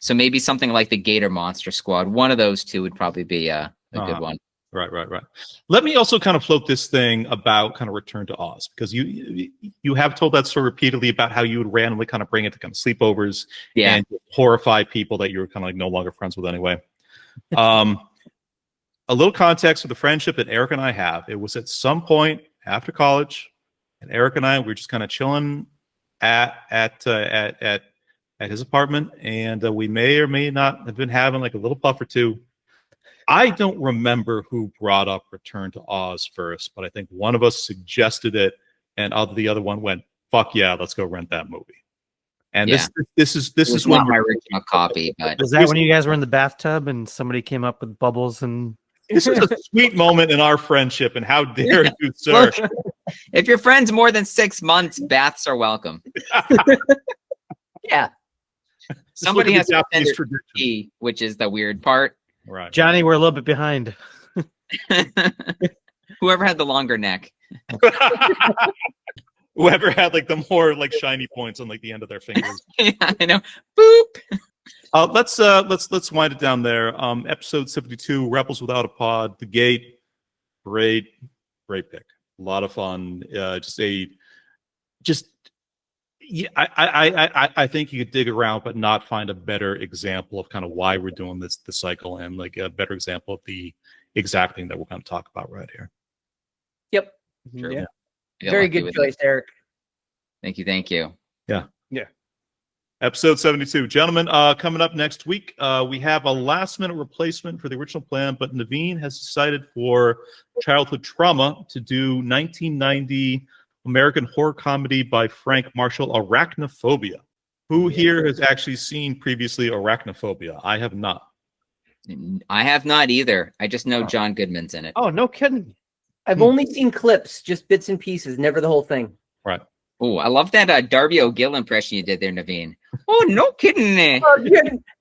So maybe something like The Gate or Monster Squad, one of those two would probably be a good one. Right. Let me also kind of float this thing about kind of Return to Oz, because you have told that story repeatedly about how you would randomly kind of bring it to kind of sleepovers and horrify people that you were kind of like no longer friends with anyway. A little context for the friendship that Eric and I have. It was at some point after college, and Eric and I were just kind of chilling at his apartment, and we may or may not have been having like a little puff or two. I don't remember who brought up Return to Oz first, but I think one of us suggested it, and the other one went, "Fuck yeah, let's go rent that movie." And this is not my original copy, but was that when you guys were in the bathtub and somebody came up with bubbles? And this is a sweet moment in our friendship, and how dare you, sir? If your friend's more than 6 months, baths are welcome. Yeah. Somebody has to send their key, which is the weird part. Right. Johnny, we're a little bit behind. Whoever had the longer neck. Whoever had like the more like shiny points on like the end of their fingers. Yeah, I know. Boop. Let's wind it down there. Episode 72, Rebels Without a Pod, The Gate. Great pick. A lot of fun. I think you could dig around but not find a better example of kind of why we're doing this cycle, and like a better example of the exact thing that we're going to talk about right here. Yep. Sure. Yeah. Very good choice, Eric. Thank you. Yeah. Episode 72. Gentlemen, coming up next week, we have a last-minute replacement for the original plan, but Naveen has decided for Childhood Trauma to do 1990 American horror comedy by Frank Marshall, Arachnophobia. Who here has actually seen previously Arachnophobia? I have not. I have not either. I just know John Goodman's in it. Oh, no kidding. I've only seen clips, just bits and pieces, never the whole thing. Right. Oh, I love that Darby O'Gill impression you did there, Naveen. Oh, no kidding.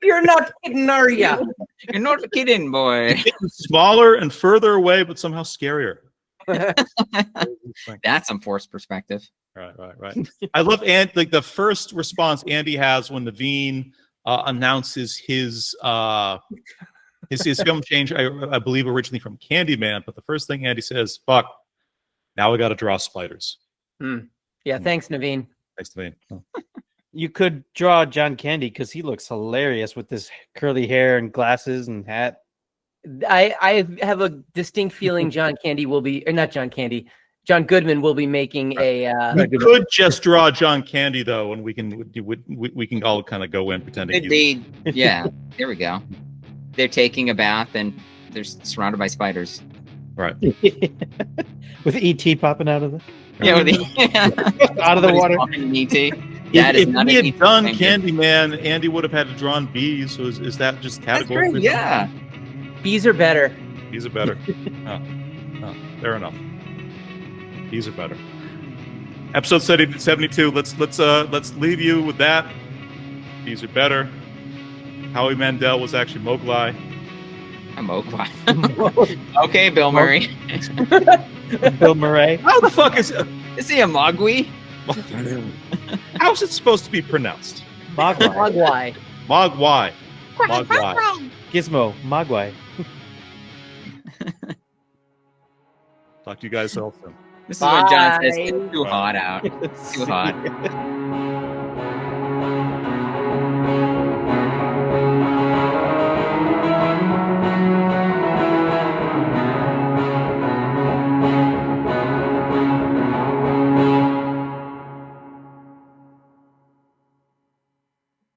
You're not kidding, are you? You're not kidding, boy. It's getting smaller and further away, but somehow scarier. That's some forced perspective. Right. I love the first response Andy has when Naveen announces his film change. I believe originally from Candyman, but the first thing Andy says, "Fuck, now I got to draw spiders." Yeah, thanks, Naveen. Thanks, Naveen. Oh. You could draw John Candy because he looks hilarious with this curly hair and glasses and hat. I have a distinct feeling John Goodman will be making a. We could just draw John Candy though, and we can all kind of go in pretending. Yeah, there we go. They're taking a bath and they're surrounded by spiders. Right. With ET popping out of the Yeah, with the, out of the water. ET. That is If not he an had ET done thing. Candyman, Andy would have had to drawn bees. So is that just That's category? true. Yeah. Bees are better. Bees are better. Oh, fair enough. Bees are better. Episode 72. Let's leave you with that. Bees are better. Howie Mandel was actually Mowgli. I'm Mowgli. Okay, Bill Murray. Bill Murray. How the fuck is Is he a Mogwai? how's it supposed to be pronounced? Mogwai. Mogwai. Mogwai. Mogwai. Gizmo. Mogwai. Talk to you guys all soon. This is what John says. Bye. It's too hot out. It's too hot.